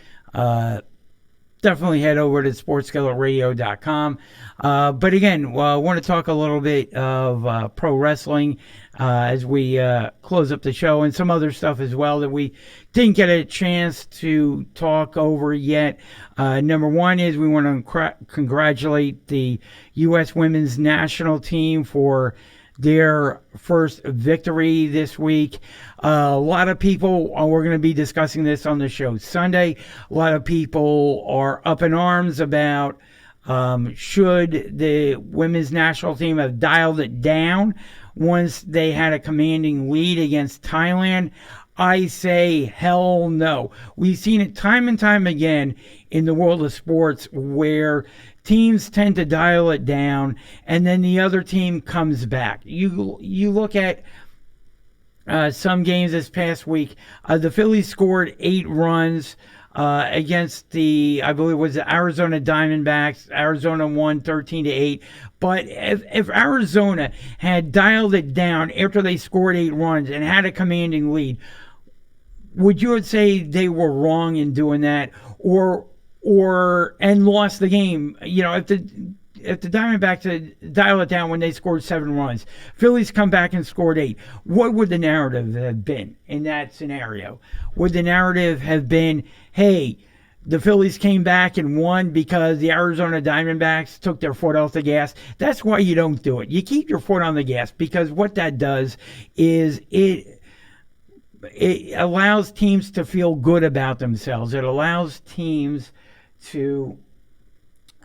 Speaker 1: definitely head over to SportsSkilletRadio.com. But again, I want to talk a little bit of pro wrestling as we close up the show, and some other stuff as well that we didn't get a chance to talk over yet. Number one is we want to congratulate the U.S. women's national team for their first victory this week. A lot of people, we're going to be discussing this on the show Sunday. A lot of people are up in arms about should the women's national team have dialed it down once they had a commanding lead against Thailand. I say hell no. We've seen it time and time again in the world of sports where teams tend to dial it down and then the other team comes back. You look at some games this past week. The Phillies scored 8 runs against the, I believe it was the Arizona Diamondbacks. Arizona won 13-8. But if Arizona had dialed it down after they scored 8 runs and had a commanding lead, would you say they were wrong in doing that, or lost the game? You know, if the Diamondbacks dial it down when they scored 7 runs, Phillies come back and scored 8, what would the narrative have been in that scenario? Would the narrative have been, hey, the Phillies came back and won because the Arizona Diamondbacks took their foot off the gas? That's why you don't do it. You keep your foot on the gas, because what that does is it allows teams to feel good about themselves. It allows teams to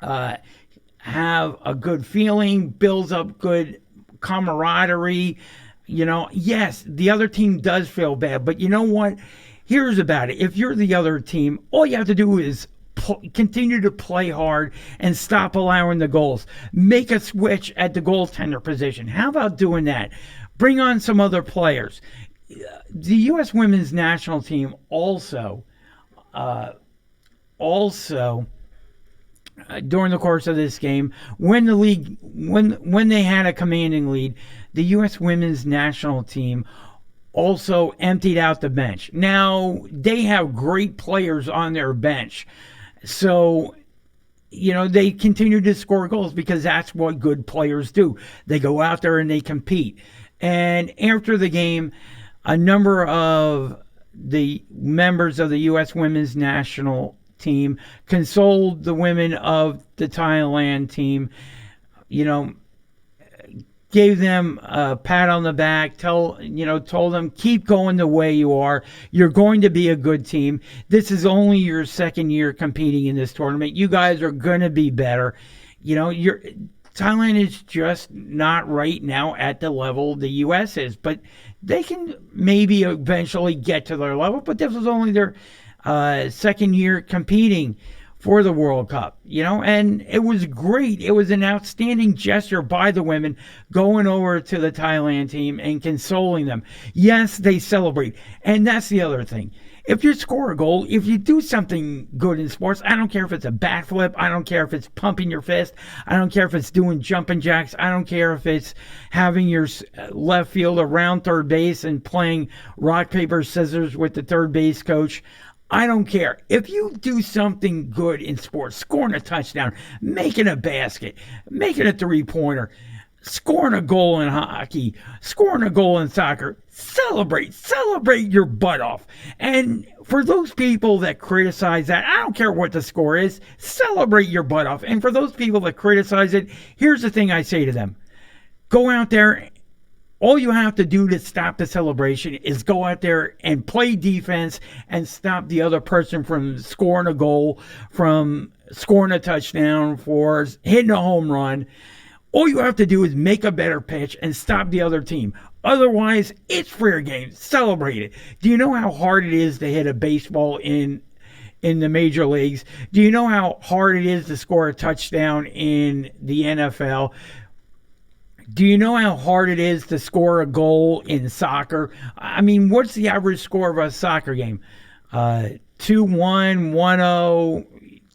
Speaker 1: have a good feeling, builds up good camaraderie. You know, yes, the other team does feel bad, but you know what? Here's about it. If you're the other team, all you have to do is continue to play hard and stop allowing the goals. Make a switch at the goaltender position. How about doing that? Bring on some other players. The U.S. women's national team also also, during the course of this game, when they had a commanding lead, the U.S. women's national team also emptied out the bench. Now, they have great players on their bench. So, they continue to score goals because that's what good players do. They go out there and they compete. And after the game, a number of the members of the U.S. women's national team consoled the women of the Thailand team, gave them a pat on the back, told them, keep going the way you are. You're going to be a good team. This is only your second year competing in this tournament. You guys are going to be better. Thailand is just not right now at the level the U.S. is, but they can maybe eventually get to their level, but this was only their second year competing for the World Cup, and it was great. It was an outstanding gesture by the women going over to the Thailand team and consoling them. Yes, they celebrate. And that's the other thing. If you score a goal, if you do something good in sports, I don't care if it's a bat flip, I don't care if it's pumping your fist, I don't care if it's doing jumping jacks, I don't care if it's having your left field around third base and playing rock, paper, scissors with the third base coach. I don't care. If you do something good in sports, scoring a touchdown, making a basket, making a three-pointer, scoring a goal in hockey, scoring a goal in soccer, celebrate your butt off. And for those people that criticize that, I don't care what the score is, celebrate your butt off. And for those people that criticize it, here's the thing I say to them. Go out there. All you have to do to stop the celebration is go out there and play defense and stop the other person from scoring a goal, from scoring a touchdown, for hitting a home run. All you have to do is make a better pitch and stop the other team. Otherwise, it's fair game. Celebrate it. Do you know how hard it is to hit a baseball in the major leagues? Do you know how hard it is to score a touchdown in the NFL? Do you know how hard it is to score a goal in soccer? I mean, what's the average score of a soccer game? 2-1, 1-0,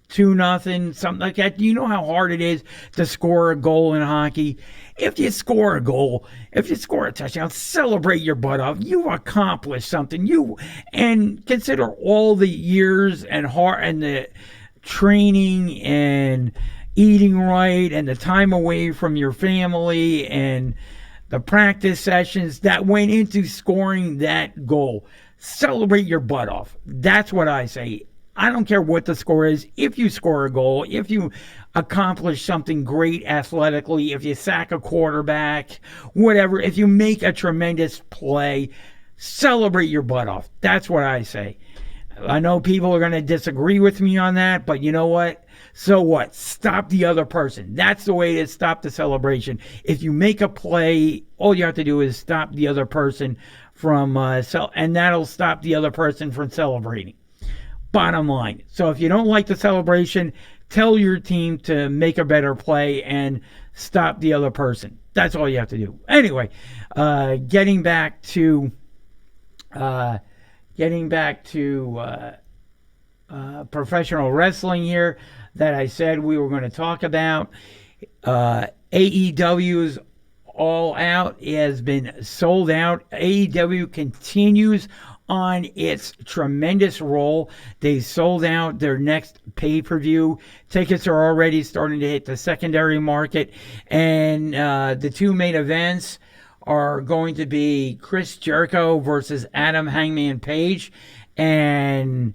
Speaker 1: 2-0, something like that. Do you know how hard it is to score a goal in hockey? If you score a goal, if you score a touchdown, celebrate your butt off. You've accomplished something. And consider all the years and the training and eating right and the time away from your family and the practice sessions that went into scoring that goal. Celebrate your butt off. That's what I say. I don't care what the score is. If you score a goal, if you accomplish something great athletically, if you sack a quarterback, whatever, if you make a tremendous play, celebrate your butt off. That's what I say. I know people are going to disagree with me on that, but you know what? So what? Stop the other person. That's the way to stop the celebration. If you make a play, all you have to do is stop the other person from and that'll stop the other person from celebrating. Bottom line. So if you don't like the celebration, tell your team to make a better play and stop the other person. That's all you have to do. Anyway, getting back to professional wrestling here that I said we were going to talk about. AEW's All Out has been sold out. AEW continues on its tremendous roll. They sold out their next pay-per-view. Tickets are already starting to hit the secondary market. And the two main events are going to be Chris Jericho versus Adam Hangman Page and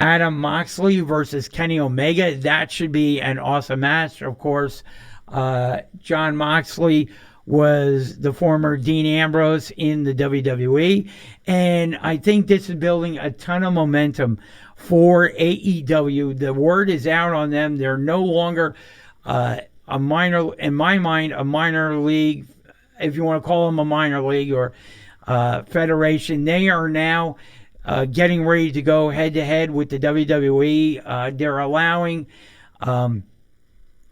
Speaker 1: Adam Moxley versus Kenny Omega. That should be an awesome match. Of course, John Moxley was the former Dean Ambrose in the WWE. And I think this is building a ton of momentum for AEW. The word is out on them. They're no longer a minor, in my mind, a minor league, if you want to call them a minor league or federation. They are now getting ready to go head-to-head with the WWE. They're allowing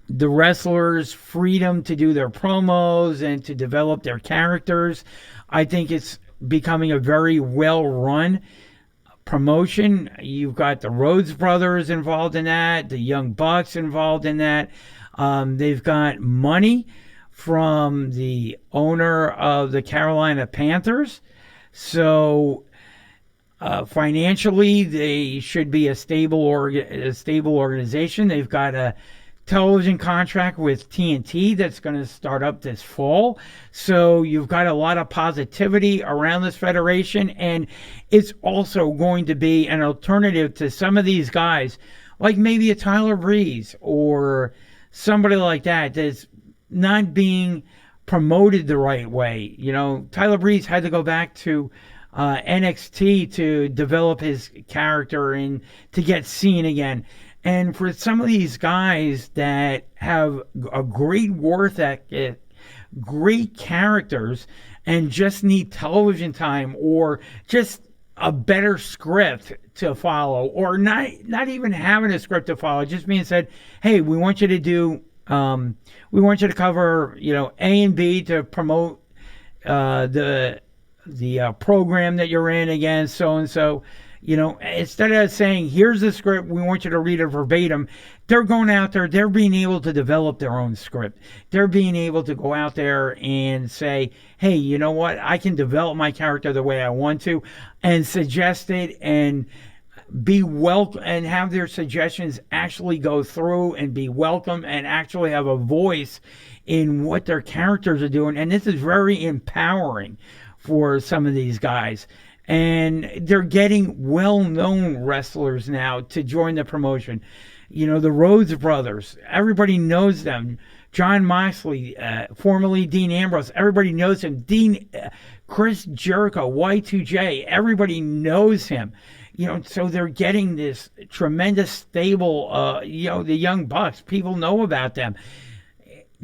Speaker 1: the wrestlers freedom to do their promos and to develop their characters. I think it's becoming a very well-run promotion. You've got the Rhodes brothers involved in that, the Young Bucks involved in that. They've got money from the owner of the Carolina Panthers. So financially, they should be a stable organization. They've got a television contract with TNT that's going to start up this fall. So you've got a lot of positivity around this federation, and it's also going to be an alternative to some of these guys, like maybe a Tyler Breeze or somebody like that that's not being promoted the right way. You know, Tyler Breeze had to go back to NXT to develop his character and to get seen again. And for some of these guys that have a great worth ethic, great characters, and just need television time or just a better script to follow, or not even having a script to follow, just being said, hey, we want you to do, we want you to cover, you know, A and B to promote the program that you're in against so and so. You know, instead of saying, here's the script, we want you to read it verbatim, they're going out there, they're being able to develop their own script. They're being able to go out there and say, hey, you know what, I can develop my character the way I want to, and suggest it, and be welcome, and have their suggestions actually go through and be welcome, and actually have a voice in what their characters are doing. And this is very empowering for some of these guys. And they're getting well-known wrestlers now to join the promotion. You know, the Rhodes brothers, everybody knows them. Jon Moxley, formerly Dean Ambrose, everybody knows him. Chris Jericho, Y2J, everybody knows him. You know, so they're getting this tremendous stable, you know, the Young Bucks, people know about them.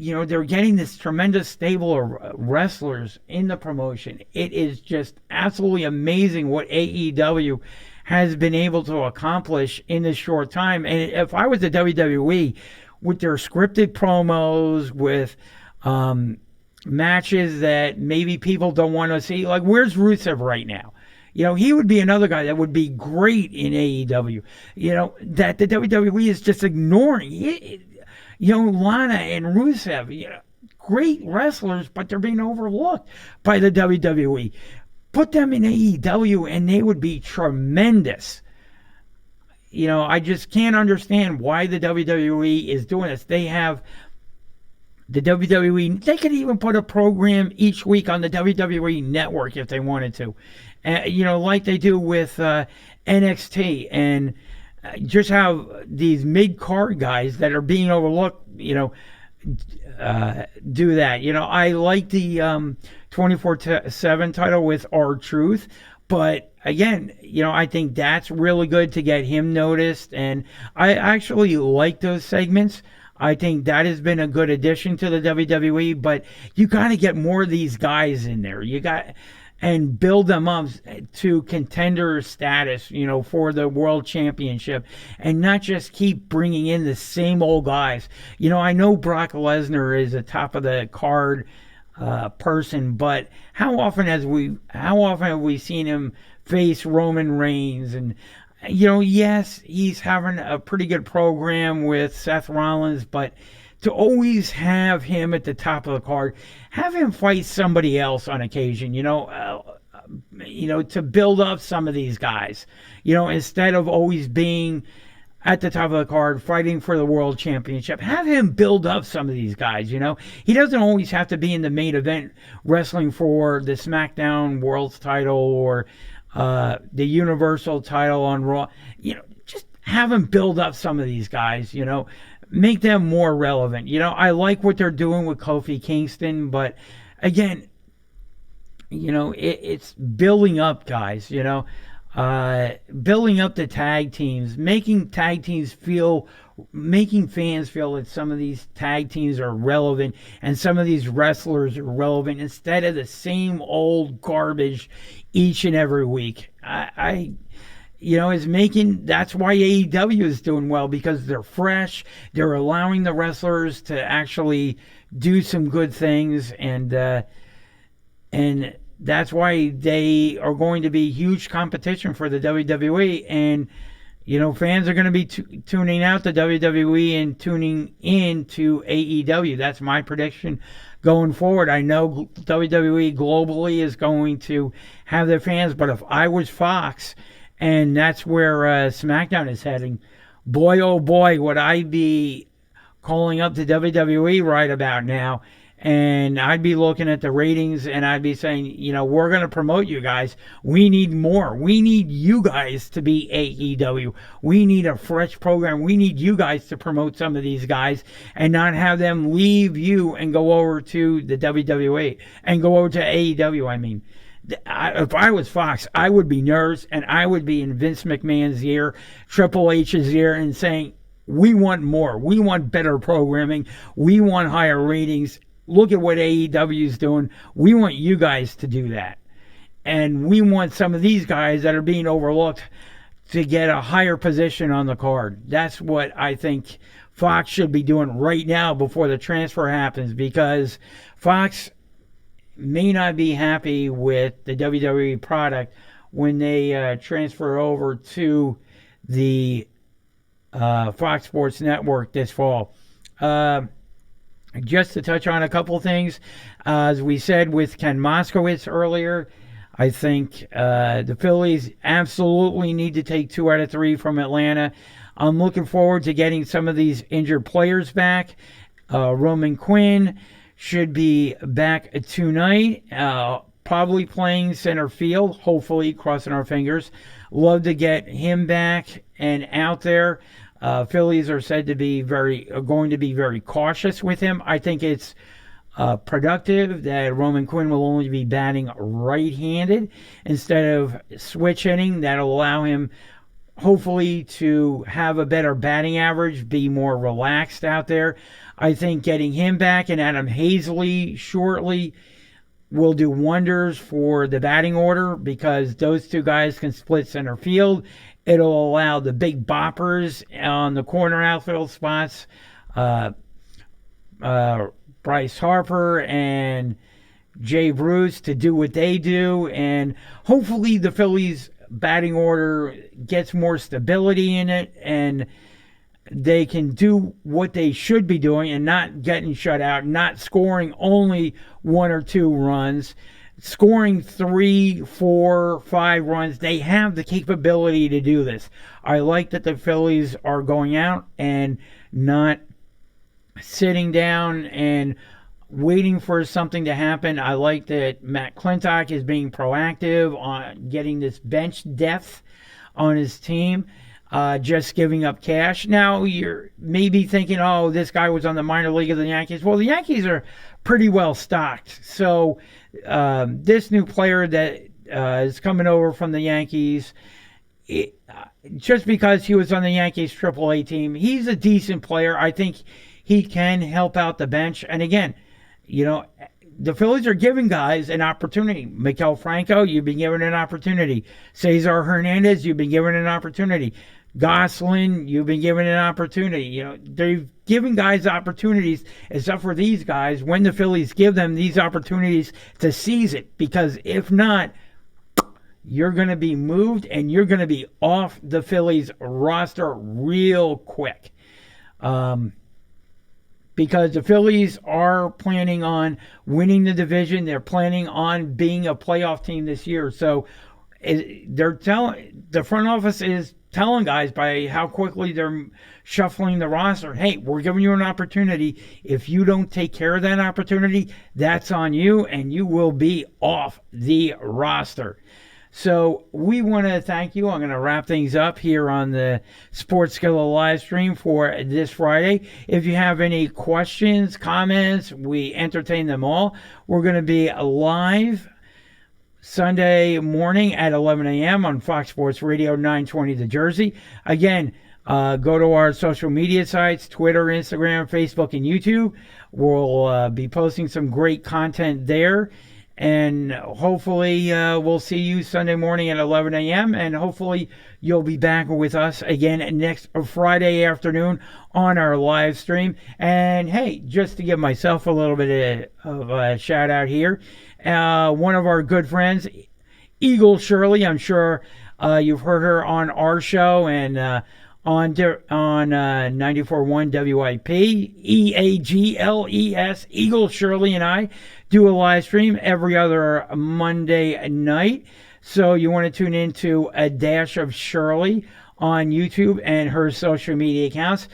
Speaker 1: You know, they're getting this tremendous stable of wrestlers in the promotion. It is just absolutely amazing what AEW has been able to accomplish in this short time. And if I was the WWE, with their scripted promos, with matches that maybe people don't want to see, like, where's Rusev right now? You know, he would be another guy that would be great in AEW. You know, that the WWE is just ignoring. You know, Lana and Rusev, you know, great wrestlers, but they're being overlooked by the WWE. Put them in AEW and they would be tremendous. You know, I just can't understand why the WWE is doing this. They have the WWE, they could even put a program each week on the WWE network if they wanted to. You know, like they do with NXT, and just have these mid-card guys that are being overlooked, you know, do that. You know, I like the 24/7 title with R-Truth, but again, you know, I think that's really good to get him noticed, and I actually like those segments. I think that has been a good addition to the WWE, but you got to get more of these guys in there. You got... and build them up to contender status, you know, for the world championship, and not just keep bringing in the same old guys. You know, I know Brock Lesnar is a top of the card person, but how often have we seen him face Roman Reigns? And, you know, yes, he's having a pretty good program with Seth Rollins, but to always have him at the top of the card, have him fight somebody else on occasion, you know, to build up some of these guys, you know, instead of always being at the top of the card fighting for the world championship. Have him build up some of these guys, you know. He doesn't always have to be in the main event wrestling for the SmackDown World's title or the Universal title on Raw. You know, just have him build up some of these guys, you know. Make them more relevant. You know, I like what they're doing with Kofi Kingston, but again, you know, it's building up guys, you know, building up the tag teams, making fans feel that some of these tag teams are relevant and some of these wrestlers are relevant instead of the same old garbage each and every week. You know, that's why AEW is doing well, because they're fresh. They're allowing the wrestlers to actually do some good things, and that's why they are going to be huge competition for the WWE. And, fans are going to be tuning out the WWE and tuning in to AEW. That's my prediction going forward. I know WWE globally is going to have their fans, but if I was Fox, and that's where SmackDown is heading, boy, oh boy, would I be calling up the WWE right about now. And I'd be looking at the ratings and I'd be saying, we're going to promote you guys. We need more. We need you guys to be AEW. We need a fresh program. We need you guys to promote some of these guys and not have them leave you and go over to the WWE and go over to AEW. I mean, if I was Fox, I would be nervous and I would be in Vince McMahon's ear, Triple H's ear, and saying, we want more. We want better programming. We want higher ratings. Look at what AEW is doing. We want you guys to do that. And we want some of these guys that are being overlooked to get a higher position on the card. That's what I think Fox should be doing right now before the transfer happens, because Fox may not be happy with the WWE product when they transfer over to the Fox Sports Network this fall. Just to touch on a couple things, as we said with Ken Moskowitz earlier, I think the Phillies absolutely need to take 2 out of 3 from Atlanta. I'm looking forward to getting some of these injured players back. Roman Quinn should be back tonight, probably playing center field, hopefully, crossing our fingers. Love to get him back and out there. Phillies are said to be going to be very cautious with him. I think it's productive that Roman Quinn will only be batting right-handed instead of switch hitting. That'll allow him, hopefully, to have a better batting average, be more relaxed out there. I think getting him back and Adam Hazley shortly will do wonders for the batting order, because those two guys can split center field. It'll allow the big boppers on the corner outfield spots, Bryce Harper and Jay Bruce, to do what they do. And hopefully the Phillies batting order gets more stability in it and they can do what they should be doing and not getting shut out, not scoring only 1 or 2 runs, scoring 3, 4, 5 runs. They have the capability to do this. I like that the Phillies are going out and not sitting down and waiting for something to happen. I like that Matt Klentak is being proactive on getting this bench depth on his team. Just giving up cash. Now, you're maybe thinking, oh, this guy was on the minor league of the Yankees. Well, the Yankees are pretty well stocked. So this new player that is coming over from the Yankees, just because he was on the Yankees AAA team, he's a decent player. I think he can help out the bench. And again, the Phillies are giving guys an opportunity. Maikel Franco, you've been given an opportunity. Cesar Hernandez, you've been given an opportunity. Goslin, you've been given an opportunity. They've given guys opportunities, except for these guys, when the Phillies give them these opportunities, to seize it. Because if not, you're going to be moved and you're going to be off the Phillies roster real quick. Because the Phillies are planning on winning the division. They're planning on being a playoff team this year. So the front office is telling guys by how quickly they're shuffling the roster, hey, we're giving you an opportunity. If you don't take care of that opportunity, that's on you, and you will be off the roster. So we want to thank you. I'm going to wrap things up here on the Sports Skillet live stream for this Friday. If you have any questions, comments, we entertain them all. We're going to be live Sunday morning at 11 a.m. on Fox Sports Radio 920 The Jersey. Again, go to our social media sites, Twitter, Instagram, Facebook, and YouTube. We'll be posting some great content there. And hopefully we'll see you Sunday morning at 11 a.m. And hopefully you'll be back with us again next Friday afternoon on our live stream. And hey, just to give myself a little bit of a shout out here, one of our good friends, Eagle Shirley. I'm sure you've heard her on our show and on 94.1 WIP. EAGLES, Eagle Shirley and I do a live stream every other Monday night. So you want to tune into A Dash of Shirley on YouTube and her social media accounts.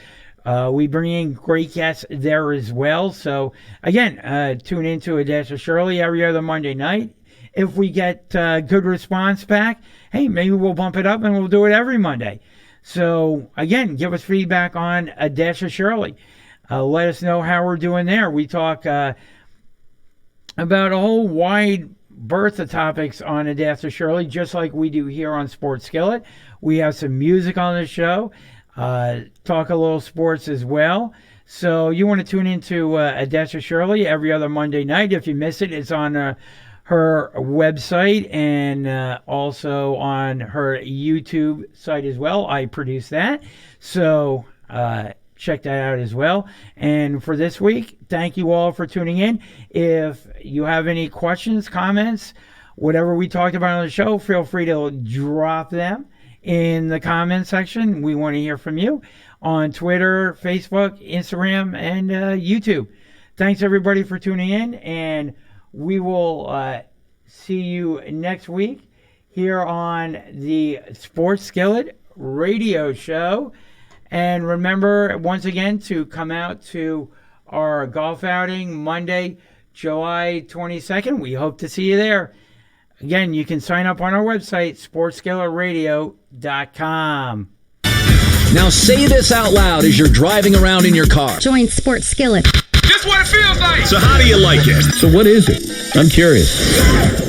Speaker 1: We bring in great guests there as well. So again, tune into A Dash of Shirley every other Monday night. If we get good response back, hey, maybe we'll bump it up and we'll do it every Monday. So again, give us feedback on A Dash of Shirley. Let us know how we're doing there. We talk about a whole wide berth of topics on A Dash of Shirley, just like we do here on Sports Skillet. We have some music on the show. Talk a little sports as well. So you want to tune into A Dash of Shirley every other Monday night. If you miss it, it's on her website and also on her YouTube site as well. I produce that. So check that out as well. And for this week, thank you all for tuning in. If you have any questions, comments, whatever we talked about on the show, feel free to drop them in the comment section. We want to hear from you on Twitter, Facebook, Instagram, and YouTube. Thanks everybody for tuning in, and we will see you next week here on the Sports Skillet radio show. And remember, once again, to come out to our golf outing Monday, July 22nd. We hope to see you there. Again, you can sign up on our website, sportsskilletradio.com.
Speaker 2: Now say this out loud as you're driving around in your car.
Speaker 11: Join Sports Skillet.
Speaker 5: Just what it feels like. So how do you like it?
Speaker 8: So what is it? I'm curious.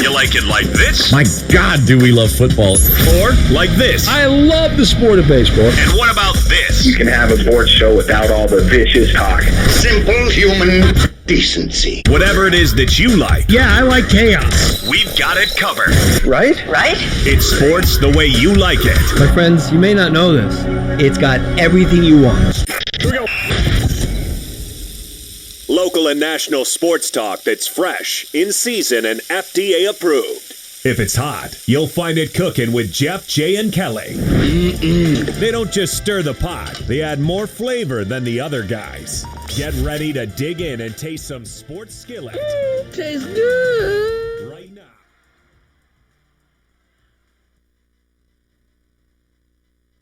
Speaker 5: You like it like this?
Speaker 8: My God, do we love football.
Speaker 5: Or like this?
Speaker 8: I love the sport of baseball.
Speaker 5: And what about this?
Speaker 6: You can have a sports show without all the vicious talk.
Speaker 7: Simple human decency.
Speaker 5: Whatever it is that you like.
Speaker 8: Yeah, I like chaos.
Speaker 5: We've got it covered.
Speaker 8: Right?
Speaker 5: It's sports the way you like it.
Speaker 8: My friends, you may not know this. It's got everything you want.
Speaker 5: Here we go. Local and national sports talk that's fresh, in season, and FDA approved. If it's hot, you'll find it cooking with Jeff, Jay, and Kelly. They don't just stir the pot, they add more flavor than the other guys. Get ready to dig in and taste some Sports Skillet.
Speaker 11: Tastes good.